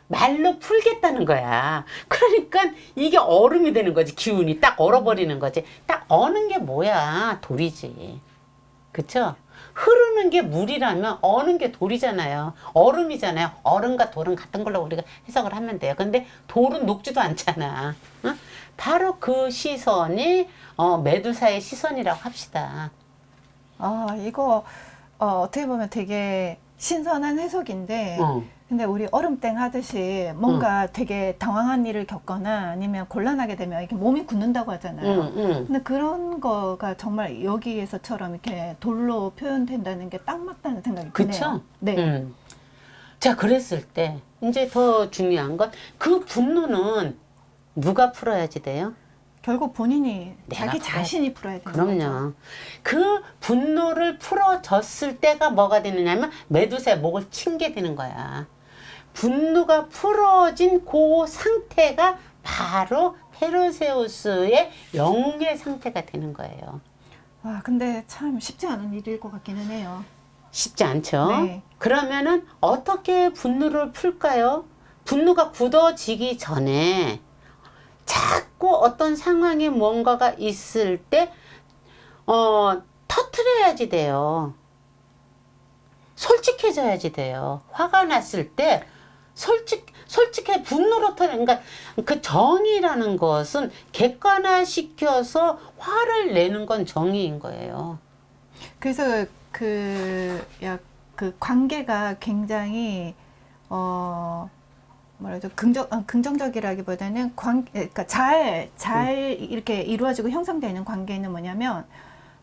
말로 풀겠다는 거야. 그러니까 이게 얼음이 되는 거지. 기운이 딱 얼어버리는 거지. 딱 어는 게 뭐야? 돌이지. 그쵸? 흐르는 게 물이라면 어는 게 돌이잖아요. 얼음이잖아요. 얼음과 돌은 같은 걸로 우리가 해석을 하면 돼요. 근데 돌은 녹지도 않잖아. 응? 바로 그 시선이 메두사의 시선이라고 합시다. 이거 어떻게 보면 되게 신선한 해석인데 근데 우리 얼음땡 하듯이 뭔가 되게 당황한 일을 겪거나 아니면 곤란하게 되면 이렇게 몸이 굳는다고 하잖아요. 근데 그런 거가 정말 여기에서처럼 이렇게 돌로 표현된다는 게 딱 맞다는 생각이 드네요. 그쵸? 네. 자, 그랬을 때 이제 더 중요한 건 그 분노는 누가 풀어야지 돼요? 결국 본인이 내가 자기 자신이 풀어야 되는 거죠. 그럼요. 그 분노를 풀어졌을 때가 뭐가 되느냐면 메두사의 목을 친 게 되는 거야. 분노가 풀어진 그 상태가 바로 페르세우스의 영웅의 상태가 되는 거예요. 와, 근데 참 쉽지 않은 일일 것 같기는 해요. 쉽지 않죠? 네. 그러면은 어떻게 분노를 풀까요? 분노가 굳어지기 전에 자꾸 어떤 상황에 뭔가가 있을 때 터트려야지 돼요. 솔직해져야지 돼요. 화가 났을 때 솔직해 분노로 그러니까 그 정의라는 것은 객관화시켜서 화를 내는 건 정의인 거예요. 그래서 그 관계가 굉장히 뭐라죠? 긍정적이라기보다는 그러니까 잘 이렇게 이루어지고 형성되어 있는 관계는 뭐냐면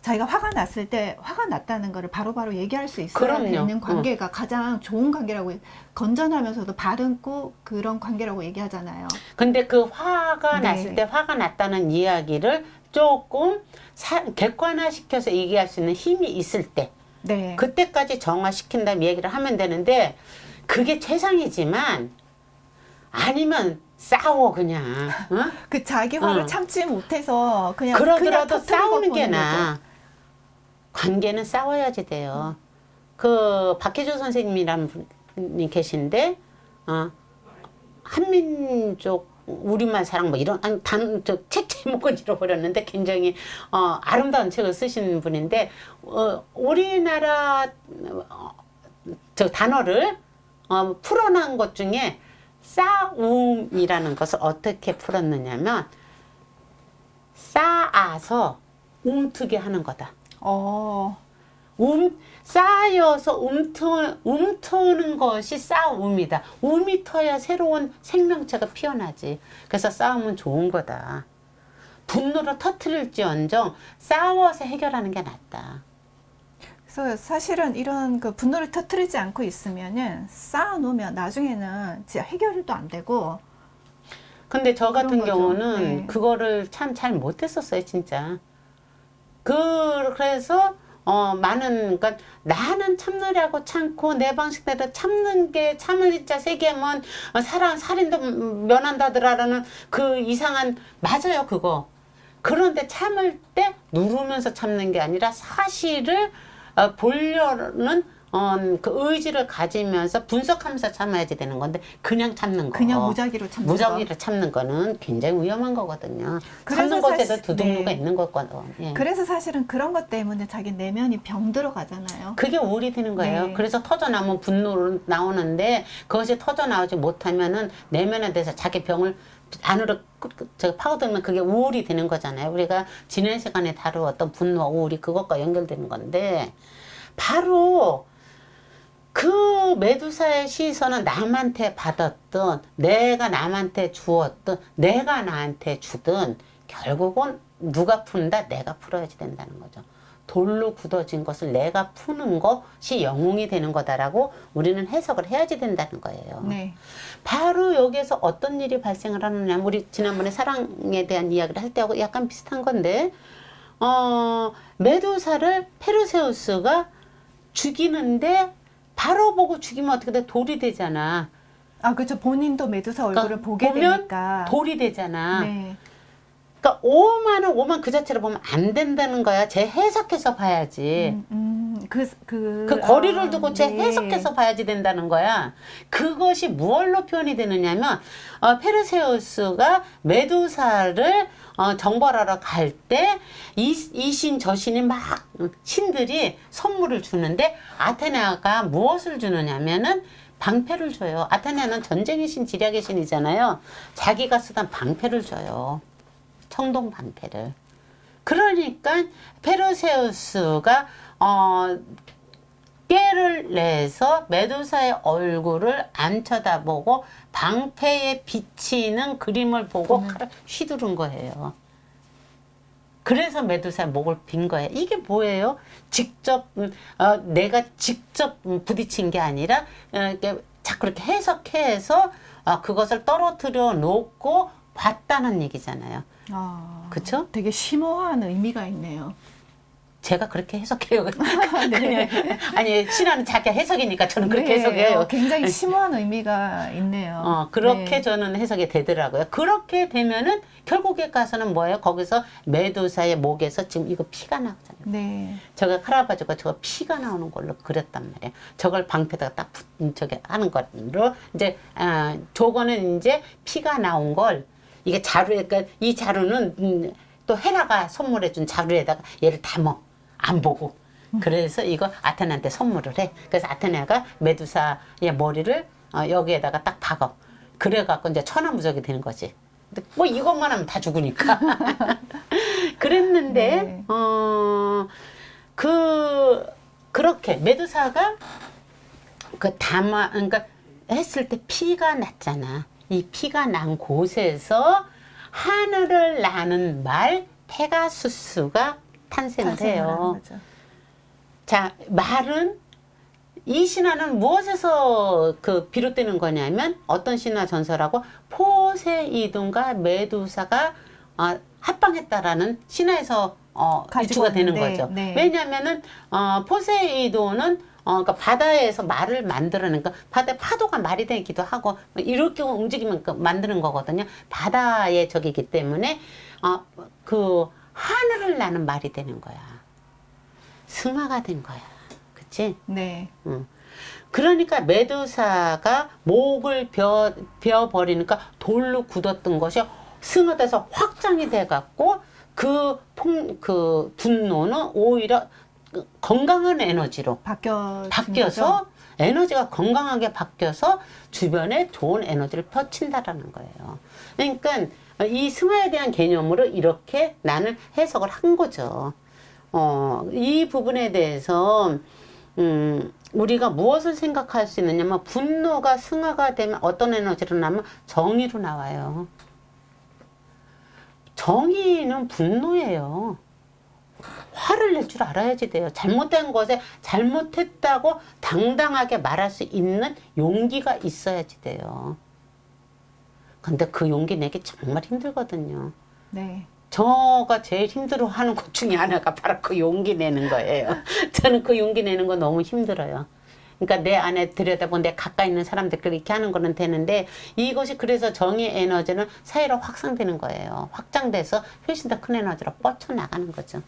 자기가 화가 났을 때 화가 났다는 거를 바로바로 얘기할 수 있어야 그럼요. 되는 관계가 가장 좋은 관계라고 건전하면서도 바르고 그런 관계라고 얘기하잖아요. 근데 그 화가 네. 났을 때 화가 났다는 이야기를 조금 객관화시켜서 얘기할 수 있는 힘이 있을 때 네. 그때까지 정화시킨 다음에 얘기를 하면 되는데 그게 최상이지만 아니면 싸워 그냥 그 자기 화를 응. 참지 못해서 그냥 그러더라도 터뜨리고 싸우는 게 보내는 나아. 거죠. 관계는 싸워야지 돼요. 그 박혜주 선생님이라는 분이 계신데 한민족 우리말 사랑 뭐 이런 책 제목은 잃어버렸는데 굉장히 아름다운 책을 쓰신 분인데 우리나라 저 단어를 풀어난 것 중에 싸움이라는 것을 어떻게 풀었느냐면 쌓아서 움트게 하는 거다. 쌓여서 움트는 것이 싸움이다. 움이 터야 새로운 생명체가 피어나지. 그래서 싸움은 좋은 거다. 분노를 터뜨릴지언정 싸워서 해결하는 게 낫다. 그래서 사실은 이런 그 분노를 터뜨리지 않고 있으면은 쌓아놓으면 나중에는 진짜 해결도 안 되고. 근데 저 같은 거죠. 경우는 네. 그거를 참 잘 못했었어요, 진짜. 그래서 그러니까 나는 참느라고 참고 내 방식대로 참을 진짜 세게 하면 살인도 면한다더라라는 그 이상한, 맞아요, 그거. 그런데 참을 때 누르면서 참는 게 아니라 사실을 보려는 그 의지를 가지면서 분석하면서 참아야지 되는 건데 그냥 참는 거. 그냥 무작위로 참는 무작위로 참는 거는 굉장히 위험한 거거든요. 그래서 참는 것에도 사실- 두둥류가 네. 있는 거거든. 예. 그래서 사실은 그런 것 때문에 자기 내면이 병 들어가잖아요. 그게 우울이 되는 거예요. 네. 그래서 터져나오면 분노로 나오는데 그것이 터져나오지 못하면은 내면에 대해서 자기 병을 안으로 파고들면 그게 우울이 되는 거잖아요. 우리가 지난 시간에 다루었던 분노와 우울이 그것과 연결되는 건데 바로 그 메두사의 시선은 남한테 받았든 내가 남한테 주었든 내가 나한테 주든 결국은 누가 푼다? 내가 풀어야지 된다는 거죠. 돌로 굳어진 것을 내가 푸는 것이 영웅이 되는 거다라고 우리는 해석을 해야지 된다는 거예요. 네. 바로 여기에서 어떤 일이 발생을 하느냐. 우리 지난번에 사랑에 대한 이야기를 할 때하고 약간 비슷한 건데 메두사를 페르세우스가 죽이는데 바로 보고 죽이면 어떻게 돼? 돌이 되잖아. 아, 그렇죠. 본인도 메두사 얼굴을 그러니까 보게 보면 되니까. 돌이 되잖아. 네. 그러니까 오만 그 자체로 보면 안 된다는 거야. 제 해석해서 봐야지. 그 거리를 두고 제 네. 해석해서 봐야지 된다는 거야. 그것이 무얼로 표현이 되느냐면 페르세우스가 메두사를 정벌하러 갈 때 이 신 저 신이 막 신들이 선물을 주는데 아테네가 무엇을 주느냐면은 방패를 줘요. 아테네는 전쟁의 신, 지략의 신이잖아요. 자기가 쓰던 방패를 줘요. 청동 방패를. 그러니까 페르세우스가 깨를 내서 메두사의 얼굴을 안 쳐다보고 방패에 비치는 그림을 보고 칼을 휘두른 거예요. 그래서 메두사의 목을 빈 거예요. 이게 뭐예요? 직접 내가 직접 부딪힌 게 아니라 이렇게 자꾸 이렇게 해석해서 그것을 떨어뜨려 놓고 봤다는 얘기잖아요. 그쵸? 되게 심오한 의미가 있네요. 제가 그렇게 해석해요. 네. 그냥, 아니, 신화는 자기 해석이니까 저는 그렇게 네, 해석해요. 굉장히 심오한 의미가 있네요. 그렇게 네. 저는 해석이 되더라고요. 그렇게 되면은 결국에 가서는 뭐예요? 거기서 메두사의 목에서 지금 이거 피가 나오잖아요. 네. 저거 카라바조가 저거 피가 나오는 걸로 그렸단 말이에요. 저걸 방패다가 딱 저게 하는 걸로 이제 저거는 이제 피가 나온 걸 이게 자루에 그러니까 이 자루는 또 헤라가 선물해준 자루에다가 얘를 담어 안 보고 그래서 이거 아테네한테 선물을 해. 그래서 아테네가 메두사의 머리를 여기에다가 딱 박어. 그래갖고 이제 천하무적이 되는 거지. 근데 뭐 이것만 하면 다 죽으니까. 그랬는데 네. 그렇게 메두사가 그러니까 했을 때 피가 났잖아. 이 피가 난 곳에서 하늘을 나는 말 페가수스가 탄생을 해요. 거죠. 자, 말은 이 신화는 무엇에서 비롯되는 거냐면 어떤 신화 전설하고 포세이돈과 메두사가 합방했다라는 신화에서 유추가 되는 거죠. 네. 왜냐하면은 포세이돈은 그러니까 바다에서 말을 만들어내니까 바다에 파도가 말이 되기도 하고 이렇게 움직이면 만드는 거거든요. 바다의 적이기 때문에 그 하늘을 나는 말이 되는 거야. 승화가 된 거야. 그치? 네. 그러니까 메두사가 목을 베어버리니까 돌로 굳었던 것이 승화돼서 확장이 돼갖고 그 분노는 오히려 건강한 에너지로 바뀌어서 에너지가 건강하게 바뀌어서 주변에 좋은 에너지를 펼친다라는 거예요. 그러니까 이 승화에 대한 개념으로 이렇게 나는 해석을 한 거죠. 이 부분에 대해서 우리가 무엇을 생각할 수 있느냐면 분노가 승화가 되면 어떤 에너지로 나면 정의로 나와요. 정의는 분노예요. 화를 낼 줄 알아야지 돼요. 잘못된 것에 잘못했다고 당당하게 말할 수 있는 용기가 있어야지 돼요. 근데 그 용기 내기 정말 힘들거든요. 네. 저가 제일 힘들어하는 것 중에 하나가 바로 그 용기 내는 거예요. 저는 그 용기 내는 거 너무 힘들어요. 그러니까 내 안에 들여다보면 내 가까이 있는 사람들끼리 이렇게 하는 거는 되는데 이것이 그래서 정의 에너지는 사이로 확산되는 거예요. 확장돼서 훨씬 더 큰 에너지로 뻗쳐나가는 거죠.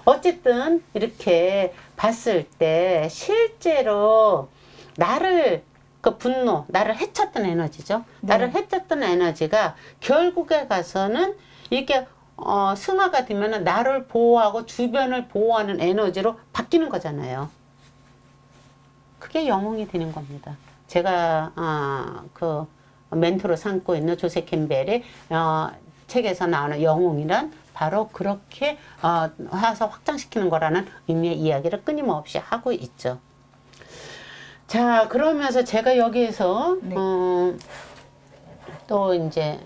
어쨌든 이렇게 봤을 때 실제로 나를 그 분노, 나를 해쳤던 에너지죠. 네. 나를 해쳤던 에너지가 결국에 가서는 이렇게 승화가 되면은 나를 보호하고 주변을 보호하는 에너지로 바뀌는 거잖아요. 그게 영웅이 되는 겁니다. 제가 그 멘토로 삼고 있는 조세 캠벨의 책에서 나오는 영웅이란 바로 그렇게 해서 확장시키는 거라는 의미의 이야기를 끊임없이 하고 있죠. 자, 그러면서 제가 여기에서 네. 또 이제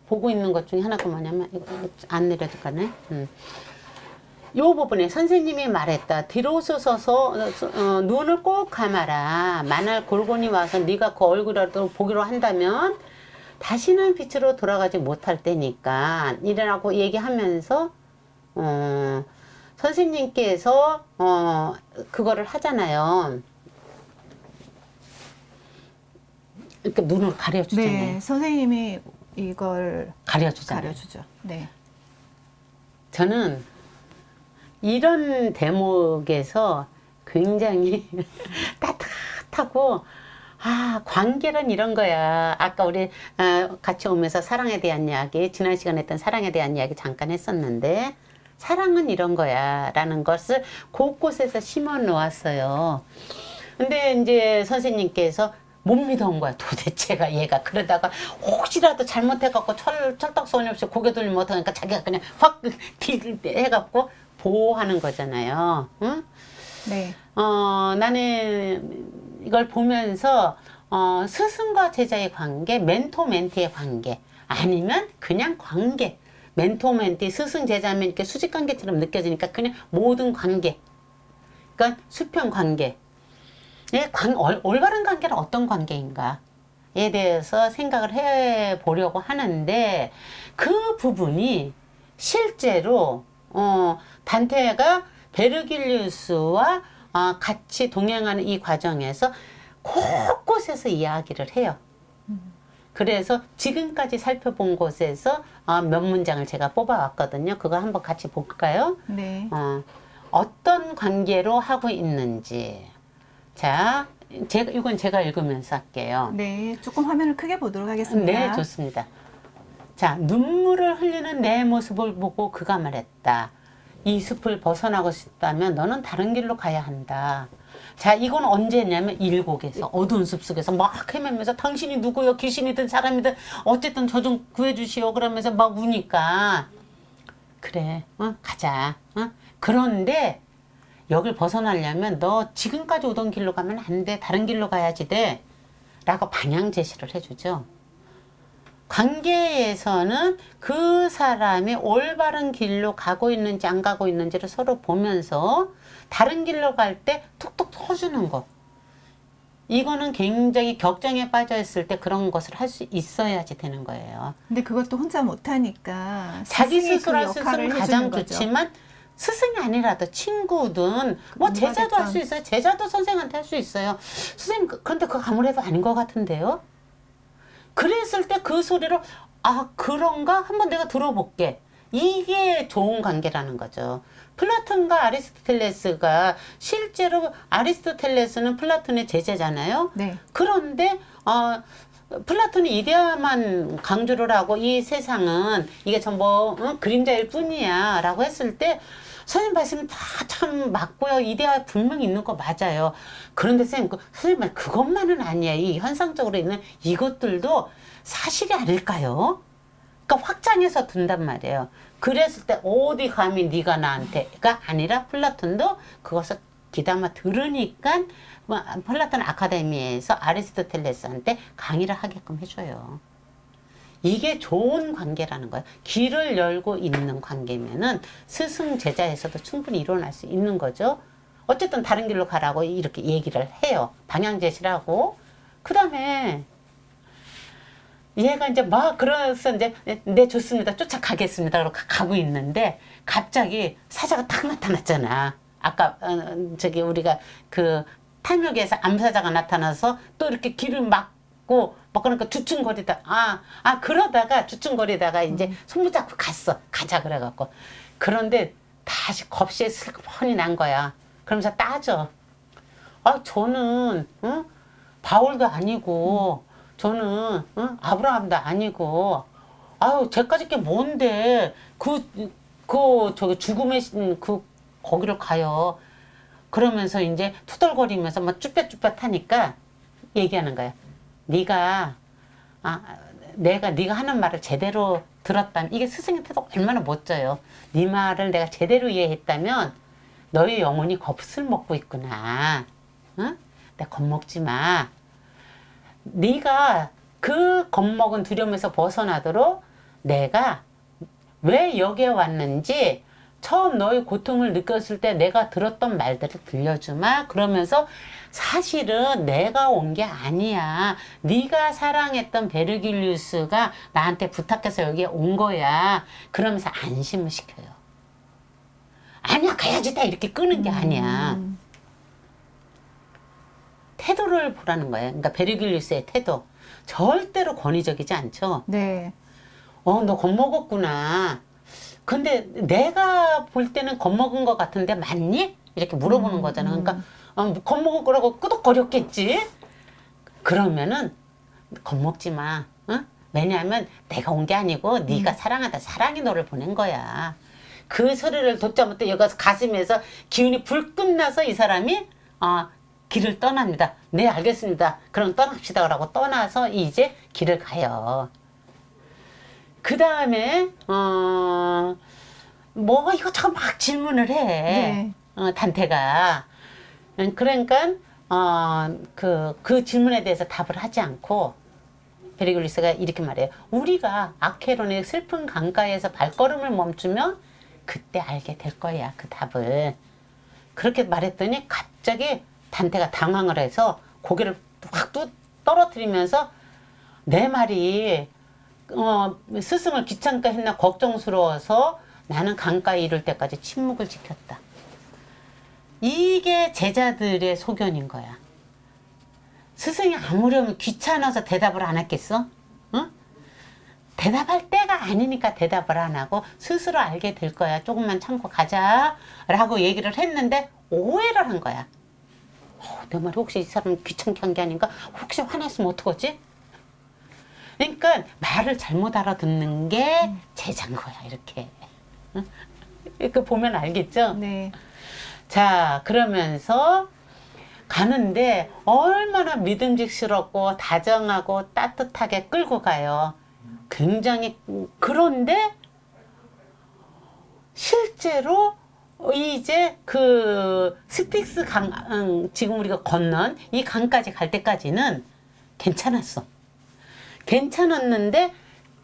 보고 있는 것 중에 하나가 뭐냐면 이거 안 내려도 가네. 요 부분에 선생님이 말했다. 뒤로 서서 눈을 꼭 감아라. 만약 골곤이 와서 네가 그 얼굴이라도 보기로 한다면 다시는 빛으로 돌아가지 못할 때니까 이라고 얘기하면서 선생님께서 그거를 하잖아요. 이렇게 눈을 가려주잖아요. 네, 선생님이 이걸 가려주잖아요. 가려주죠. 네. 저는 이런 대목에서 굉장히 따뜻하고 관계란 이런 거야. 아까 우리 같이 오면서 사랑에 대한 이야기, 지난 시간에 했던 사랑에 대한 이야기 잠깐 했었는데 사랑은 이런 거야 라는 것을 곳곳에서 심어 놓았어요. 근데 이제 선생님께서 못 믿어온 거야. 도대체가 얘가 그러다가 혹시라도 잘못해갖고 철딱서니 없이 고개 돌리면 어떡하니까 자기가 그냥 확 해갖고 보호하는 거잖아요. 응? 네. 나는 이걸 보면서 스승과 제자의 관계, 멘토 멘티의 관계, 아니면 그냥 관계. 멘토 멘티, 스승 제자면 이렇게 수직 관계처럼 느껴지니까 그냥 모든 관계. 그러니까 수평 관계. 올바른 관계는 어떤 관계인가에 대해서 생각을 해보려고 하는데 그 부분이 실제로 단테가 베르길리우스와 같이 동행하는 이 과정에서 곳곳에서 이야기를 해요. 그래서 지금까지 살펴본 곳에서 몇 문장을 제가 뽑아왔거든요. 그거 한번 같이 볼까요? 네. 어떤 관계로 하고 있는지. 자, 이건 제가 읽으면서 할게요. 네, 조금 화면을 크게 보도록 하겠습니다. 네, 좋습니다. 자, 눈물을 흘리는 내 모습을 보고 그가 말했다. 이 숲을 벗어나고 싶다면 너는 다른 길로 가야 한다. 자, 이건 언제냐면 일곡에서 어두운 숲 속에서 막 헤매면서 당신이 누구요? 귀신이든 사람이든 어쨌든 저 좀 구해주시오. 그러면서 막 우니까 그래, 가자. 그런데 여길 벗어나려면 너 지금까지 오던 길로 가면 안 돼. 다른 길로 가야지 돼. 라고 방향 제시를 해주죠. 관계에서는 그 사람이 올바른 길로 가고 있는지 안 가고 있는지를 서로 보면서 다른 길로 갈 때 툭툭 터주는 거. 이거는 굉장히 격정에 빠져 있을 때 그런 것을 할 수 있어야지 되는 거예요. 근데 그것도 혼자 못하니까 자기 스승이 스스로 할 그 수 역할을 있으면 해주는 가장 거죠. 좋지만 스승이 아니라도 친구든 뭐 제자도 할 수 있어요. 제자도 선생한테 할 수 있어요. 선생님 그런데 그거 아무래도 아닌 것 같은데요. 그랬을 때 그 소리로 그런가? 한번 내가 들어볼게. 이게 좋은 관계라는 거죠. 플라톤과 아리스토텔레스가 실제로 아리스토텔레스는 플라톤의 제자잖아요. 네. 그런데 플라톤이 이데아만 강조를 하고 이 세상은 이게 전부 그림자일 뿐이야 라고 했을 때 선생님 말씀이 다 참 맞고요. 이데아 분명히 있는 거 맞아요. 그런데 선생님 말 그것만은 아니야. 이 현상적으로 있는 이것들도 사실이 아닐까요? 그러니까 확장해서 둔단 말이에요. 그랬을 때 어디 감히 네가 나한테가 아니라 플라톤도 그것을 귀담아 들으니까 플라톤 아카데미에서 아리스토텔레스한테 강의를 하게끔 해줘요. 이게 좋은 관계라는 거예요. 귀를 열고 있는 관계면은 스승 제자에서도 충분히 일어날 수 있는 거죠. 어쨌든 다른 길로 가라고 이렇게 얘기를 해요. 방향 제시를 하고. 그 다음에 얘가 이제 막 그래서 이제 네 좋습니다. 쫓아가겠습니다. 그러고 가고 있는데 갑자기 사자가 딱 나타났잖아. 아까 저기 우리가 그 탐욕에서 암사자가 나타나서 또 이렇게 길을 막고 막 그러니까 주춤거리다 그러다가 주춤거리다가 이제 손 붙잡고 갔어. 가자 그래갖고. 그런데 다시 겁이 슬그머니 난 거야. 그러면서 따져. 저는 바울도 아니고 저는 아브라함도 아니고 쟤까지 게 뭔데 저기 죽음의 그 거기를 가요. 그러면서 이제 투덜거리면서 막 쭈뼛쭈뼛 하니까 얘기하는 거야. 네가 네가 하는 말을 제대로 들었다면 이게 스승의 태도가 얼마나 멋져요. 네 말을 내가 제대로 이해했다면 너의 영혼이 겁을 먹고 있구나. 응? 내가 겁먹지 마. 네가 그 겁먹은 두려움에서 벗어나도록 내가 왜 여기에 왔는지 처음 너의 고통을 느꼈을 때 내가 들었던 말들을 들려주마. 그러면서 사실은 내가 온 게 아니야. 네가 사랑했던 베르길리우스가 나한테 부탁해서 여기에 온 거야. 그러면서 안심을 시켜요. 아니야 가야지 다 이렇게 끄는 게 아니야. 태도를 보라는 거예요. 그러니까 베르길리우스의 태도. 절대로 권위적이지 않죠. 네. 너 겁먹었구나. 근데 내가 볼 때는 겁먹은 것 같은데 맞니? 이렇게 물어보는 거잖아. 그러니까 겁먹을 거라고 끄덕거렸겠지. 그러면은 겁먹지 마. 응? 왜냐하면 내가 온 게 아니고 네가 사랑하다. 사랑이 너를 보낸 거야. 그 소리를 듣자 못해 여기 가슴에서 기운이 불끈 나서 이 사람이 길을 떠납니다. 네 알겠습니다. 그럼 떠납시다. 라고 떠나서 이제 길을 가요. 그 다음에 뭐 이것저것 막 질문을 해. 네. 단테가. 그러니까 그 질문에 대해서 답을 하지 않고 베르길리우스가 이렇게 말해요. 우리가 아케론의 슬픈 강가에서 발걸음을 멈추면 그때 알게 될 거야. 그 답을. 그렇게 말했더니 갑자기 단테가 당황을 해서 고개를 확 떨어뜨리면서 내 말이 스승을 귀찮게 했나 걱정스러워서 나는 강가에 이를 때까지 침묵을 지켰다. 이게 제자들의 소견인 거야. 스승이 아무려면 귀찮아서 대답을 안 했겠어? 응? 대답할 때가 아니니까 대답을 안 하고 스스로 알게 될 거야. 조금만 참고 가자 라고 얘기를 했는데 오해를 한 거야. 내 말이 혹시 이 사람 귀찮게 한 게 아닌가? 혹시 화냈으면 어떡하지? 그러니까 말을 잘못 알아듣는 게 제자인 거야. 이렇게. 응? 이렇게 보면 알겠죠? 네. 자, 그러면서 가는데 얼마나 믿음직스럽고 다정하고 따뜻하게 끌고 가요. 굉장히. 그런데 실제로 이제 그 스틱스 강, 지금 우리가 건넌 이 강까지 갈 때까지는 괜찮았어. 괜찮았는데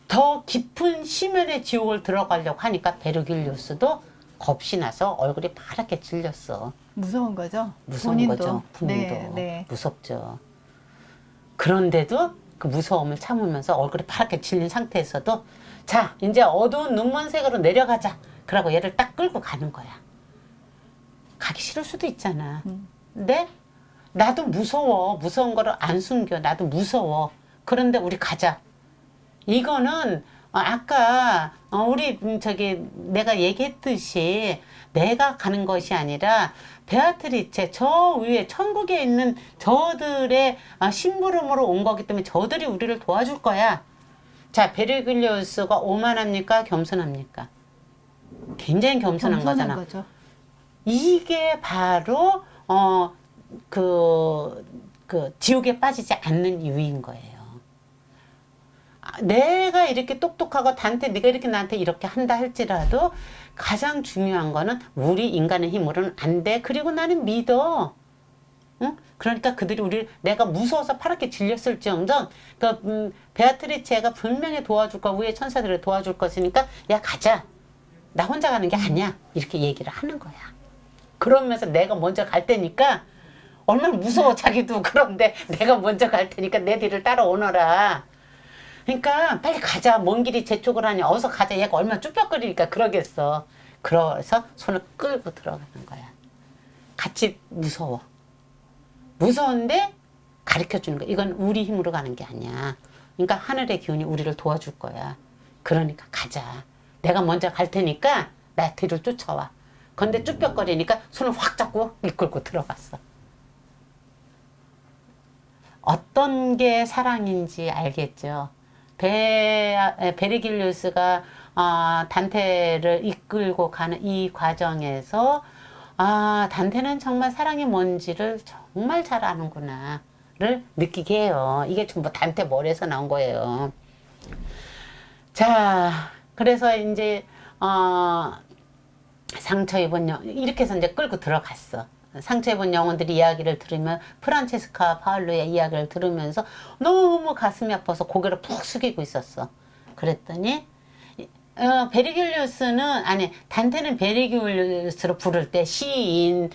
더 깊은 심연의 지옥을 들어가려고 하니까 베르길리우스도 겁이 나서 얼굴이 파랗게 질렸어. 무서운 거죠? 무서운 본인도. 거죠. 본인도. 네, 네. 무섭죠. 그런데도 그 무서움을 참으면서 얼굴이 파랗게 질린 상태에서도 자, 이제 어두운 눈먼색으로 내려가자. 그러고 얘를 딱 끌고 가는 거야. 가기 싫을 수도 있잖아. 근데 나도 무서워. 무서운 거를 안 숨겨. 나도 무서워. 그런데 우리 가자. 이거는 아까 우리 내가 얘기했듯이 내가 가는 것이 아니라 베아트리체 저 위에 천국에 있는 저들의 심부름으로 온 거기 때문에 저들이 우리를 도와줄 거야. 자, 베르길리우스가 오만합니까? 겸손합니까? 굉장히 겸손한 거잖아. 거죠. 이게 바로 그 지옥에 빠지지 않는 이유인 거예요. 내가 이렇게 똑똑하고 단테 네가 이렇게 나한테 이렇게 한다 할지라도 가장 중요한 거는 우리 인간의 힘으로는 안 돼. 그리고 나는 믿어. 응? 그러니까 그들이 우리를 내가 무서워서 파랗게 질렸을지언정 베아트리체가 분명히 도와줄 거 위에 천사들을 도와줄 것이니까 야 가자. 나 혼자 가는 게 아니야. 이렇게 얘기를 하는 거야. 그러면서 내가 먼저 갈 테니까 얼마나 무서워 자기도 그런데 내가 먼저 갈 테니까 내 뒤를 따라오너라. 그러니까 빨리 가자. 먼 길이 제 쪽으로 하니 어서 가자. 얘가 얼마나 쭈뼛거리니까 그러겠어. 그래서 손을 끌고 들어가는 거야. 같이 무서워. 무서운데 가르쳐 주는 거야. 이건 우리 힘으로 가는 게 아니야. 그러니까 하늘의 기운이 우리를 도와줄 거야. 그러니까 가자. 내가 먼저 갈 테니까 나 뒤를 쫓아와. 근데 쭈뼛거리니까 손을 확 잡고 이끌고 들어갔어. 어떤 게 사랑인지 알겠죠? 베르길리우스가 단테를 이끌고 가는 이 과정에서 단테는 정말 사랑이 뭔지를 정말 잘 아는구나를 느끼게 해요. 이게 전부 단테 머리에서 나온 거예요. 자, 그래서 이제 상처 입은 영 이렇게 해서 이제 끌고 들어갔어. 상처 입은 영혼들이 이야기를 들으면 프란체스카 파울로의 이야기를 들으면서 너무 가슴이 아파서 고개를 푹 숙이고 있었어. 그랬더니 베르길리우스는 단테는 베르길리우스로 부를 때 시인,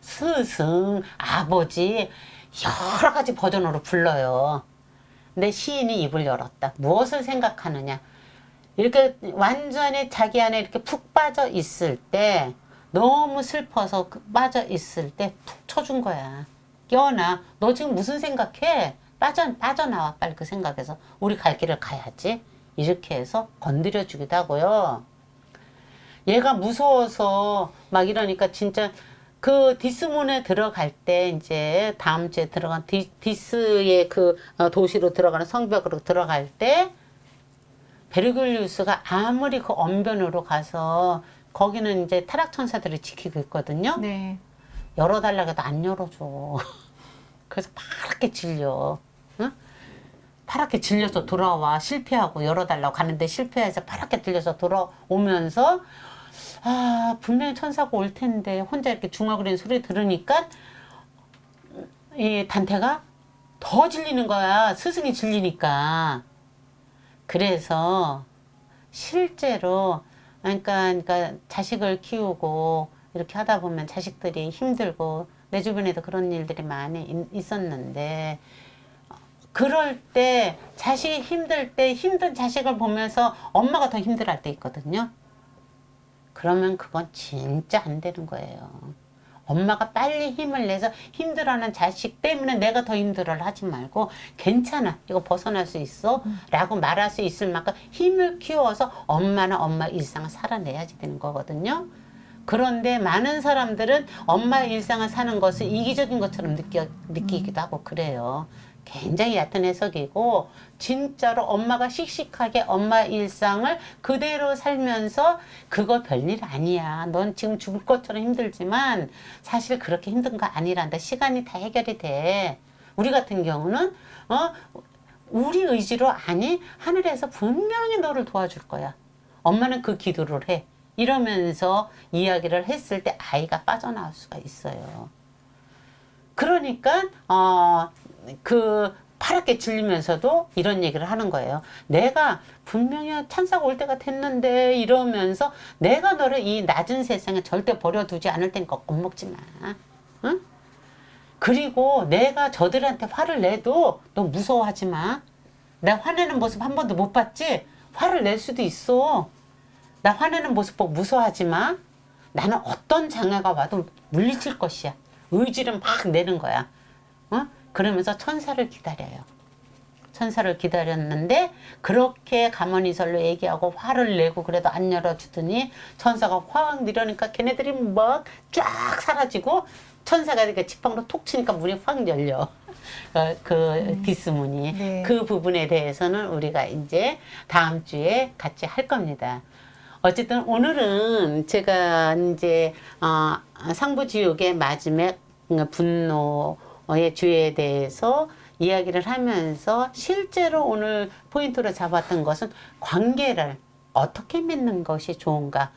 스승, 아버지 여러 가지 버전으로 불러요. 근데 시인이 입을 열었다. 무엇을 생각하느냐? 이렇게 완전히 자기 안에 이렇게 푹 빠져 있을 때 너무 슬퍼서 빠져 있을 때 푹 쳐준 거야. 깨어나. 너 지금 무슨 생각해? 빠져나와. 빨리 그 생각에서. 우리 갈 길을 가야지. 이렇게 해서 건드려 주기도 하고요. 얘가 무서워서 막 이러니까 진짜 그 디스문에 들어갈 때 이제 다음 주에 들어간 디스의 그 도시로 들어가는 성벽으로 들어갈 때 베르길리우스가 아무리 그 언변으로 가서 거기는 이제 타락천사들이 지키고 있거든요. 네. 열어달라고 해도 안 열어줘. 그래서 파랗게 질려. 응? 파랗게 질려서 돌아와. 실패하고 열어달라고 가는데 실패해서 파랗게 질려서 돌아오면서 분명히 천사가 올 텐데 혼자 이렇게 중얼거리는 소리 들으니까 이 단테가 더 질리는 거야. 스승이 질리니까. 그래서 실제로 그러니까 자식을 키우고 이렇게 하다 보면 자식들이 힘들고 내 주변에도 그런 일들이 많이 있었는데 그럴 때 자식이 힘들 때 힘든 자식을 보면서 엄마가 더 힘들어할 때 있거든요. 그러면 그건 진짜 안 되는 거예요. 엄마가 빨리 힘을 내서 힘들어하는 자식 때문에 내가 더 힘들어를 하지 말고 괜찮아. 이거 벗어날 수 있어. 라고 말할 수 있을 만큼 힘을 키워서 엄마는 엄마 일상을 살아내야지 되는 거거든요. 그런데 많은 사람들은 엄마의 일상을 사는 것을 이기적인 것처럼 느끼기도 하고 그래요. 굉장히 얕은 해석이고 진짜로 엄마가 씩씩하게 엄마의 일상을 그대로 살면서 그거 별일 아니야. 넌 지금 죽을 것처럼 힘들지만 사실 그렇게 힘든 거 아니란다. 시간이 다 해결이 돼. 우리 같은 경우는 우리 의지로 하늘에서 분명히 너를 도와줄 거야. 엄마는 그 기도를 해. 이러면서 이야기를 했을 때 아이가 빠져나올 수가 있어요. 그러니까 그 파랗게 질리면서도 이런 얘기를 하는 거예요. 내가 분명히 천사가 올 때가 됐는데 이러면서 내가 너를 이 낮은 세상에 절대 버려두지 않을 테니까 겁먹지 마. 응? 그리고 내가 저들한테 화를 내도 너 무서워하지 마. 나 화내는 모습 한 번도 못 봤지? 화를 낼 수도 있어. 나 화내는 모습 보고 무서워하지 마. 나는 어떤 장애가 와도 물리칠 것이야. 의지를 막 내는 거야. 그러면서 천사를 기다려요. 천사를 기다렸는데 그렇게 가모니설로 얘기하고 화를 내고 그래도 안 열어주더니 천사가 확 내려니까 걔네들이 막 쫙 사라지고 천사가 이렇게 지팡이로 톡 치니까 문이 확 열려. 그 디스문이. 네. 그 부분에 대해서는 우리가 이제 다음 주에 같이 할 겁니다. 어쨌든 오늘은 제가 이제 상부지옥의 마지막 분노의 주에 대해서 이야기를 하면서 실제로 오늘 포인트로 잡았던 것은 관계를 어떻게 맺는 것이 좋은가.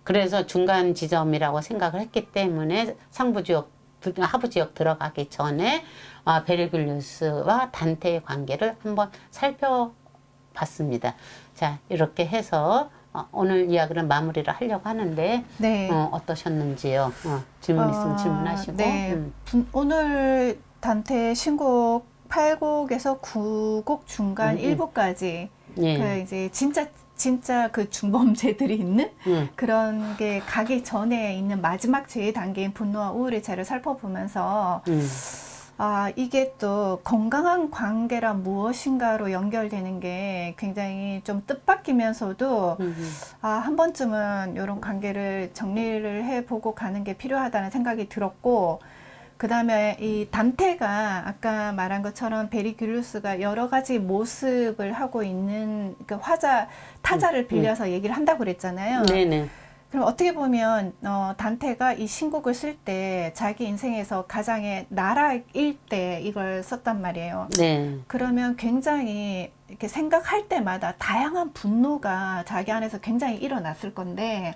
그래서 중간 지점이라고 생각을 했기 때문에 상부지역, 하부지역 들어가기 전에 베르귤리우스와 단테의 관계를 한번 살펴봤습니다. 자, 이렇게 해서 오늘 이야기를 마무리를 하려고 하는데 네. 어떠셨는지요? 질문 있으면 질문하시고. 네. 오늘 단테 신곡 8곡에서 9곡 중간 1부까지 예. 그 이제 진짜 그 중범죄들이 있는 그런 게 가기 전에 있는 마지막 제 단계인 분노와 우울의 죄를 살펴보면서 이게 또 건강한 관계란 무엇인가로 연결되는 게 굉장히 좀 뜻밖이면서도 한 번쯤은 이런 관계를 정리를 해보고 가는 게 필요하다는 생각이 들었고, 그 다음에 이 단테가 아까 말한 것처럼 베르귤리우스가 여러 가지 모습을 하고 있는 그 타자를 빌려서 얘기를 한다고 그랬잖아요. 네네. 그럼 어떻게 보면 단테가 이 신곡을 쓸 때 자기 인생에서 가장의 나락일 때 이걸 썼단 말이에요. 네. 그러면 굉장히 이렇게 생각할 때마다 다양한 분노가 자기 안에서 굉장히 일어났을 건데,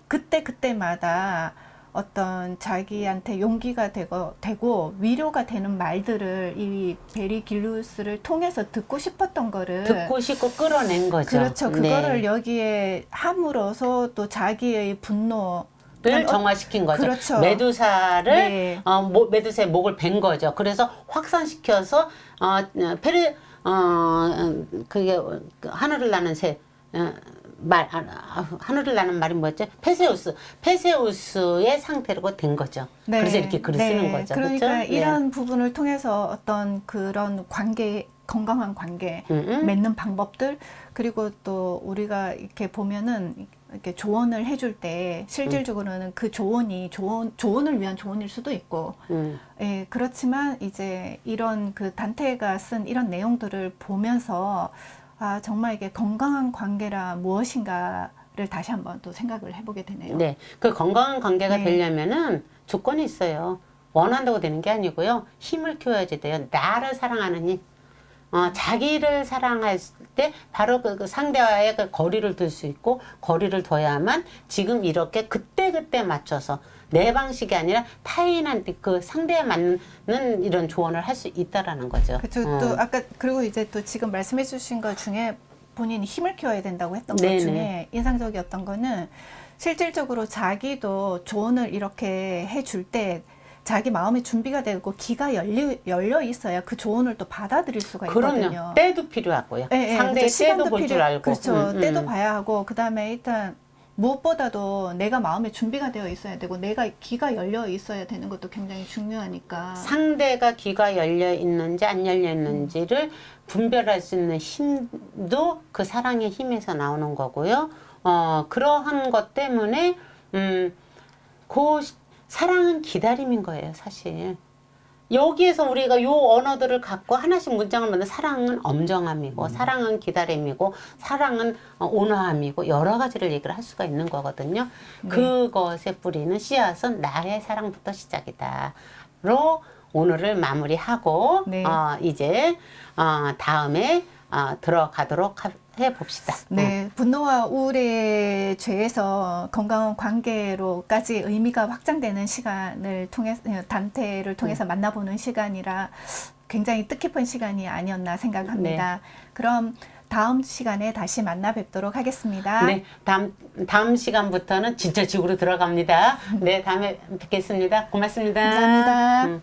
그때마다 어떤 자기한테 용기가 되고 위로가 되는 말들을 이 베르귤리우스를 통해서 듣고 싶었던 거를 듣고 싶고 끌어낸 거죠. 그렇죠. 그거를 네. 여기에 함으로써 또 자기의 분노 를 정화시킨 거죠. 그렇죠. 메두사를 네. 메두사의 목을 벤 거죠. 그래서 확산시켜서 그게 하늘을 나는 새 하늘을 나는 말이 뭐였죠? 페세우스의 상태로 된 거죠. 네. 그래서 이렇게 글을 쓰는 거죠. 그러니까 그렇죠? 이런 부분을 통해서 어떤 그런 관계, 건강한 관계 맺는 방법들, 그리고 또 우리가 이렇게 보면은 이렇게 조언을 해줄 때 실질적으로는 그 조언을 위한 조언일 수도 있고, 예, 그렇지만 이제 이런 그 단테가 쓴 이런 내용들을 보면서 정말 이게 건강한 관계라 무엇인가를 다시 한번 또 생각을 해보게 되네요. 네, 그 건강한 관계가 네. 되려면은 조건이 있어요. 원한다고 되는 게 아니고요. 힘을 키워야지 돼요. 나를 사랑하는 힘. 자기를 사랑할 때 바로 그 상대와의 그 거리를 둘 수 있고, 거리를 둬야만 지금 이렇게 그때 맞춰서 내 방식이 아니라 타인한테 그 상대에 맞는 이런 조언을 할 수 있다라는 거죠. 그렇죠. 또 아까 그리고 이제 또 지금 말씀해 주신 것 중에 본인이 힘을 키워야 된다고 했던 것 중에 인상적이었던 거는, 실질적으로 자기도 조언을 이렇게 해줄 때 자기 마음의 준비가 되고 귀가 열려 있어야 그 조언을 또 받아들일 수가 있거든요. 그럼요. 때도 필요하고요. 네, 상대의 그렇죠. 때도 볼 줄 알고. 그렇죠. 때도 봐야 하고, 그 다음에 일단 무엇보다도 내가 마음의 준비가 되어 있어야 되고, 내가 귀가 열려 있어야 되는 것도 굉장히 중요하니까. 상대가 귀가 열려 있는지 안 열려 있는지를 분별할 수 있는 힘도 그 사랑의 힘에서 나오는 거고요. 그러한 것 때문에 사랑은 기다림인 거예요, 사실. 여기에서 우리가 요 언어들을 갖고 하나씩 문장을 만든 사랑은 엄정함이고, 사랑은 기다림이고, 사랑은 온화함이고, 여러 가지를 얘기를 할 수가 있는 거거든요. 네. 그것의 뿌리는 씨앗은 나의 사랑부터 시작이다. 로 오늘을 마무리하고, 네. 이제 다음에 들어가도록 해봅시다. 네, 분노와 우울의 죄에서 건강한 관계로까지 의미가 확장되는 시간을 통해서, 단테를 통해서 만나보는 시간이라 굉장히 뜻깊은 시간이 아니었나 생각합니다. 그럼 다음 시간에 다시 만나 뵙도록 하겠습니다. 네, 다음 시간부터는 진짜 지구로 들어갑니다. 네, 다음에 뵙겠습니다. 고맙습니다. 감사합니다.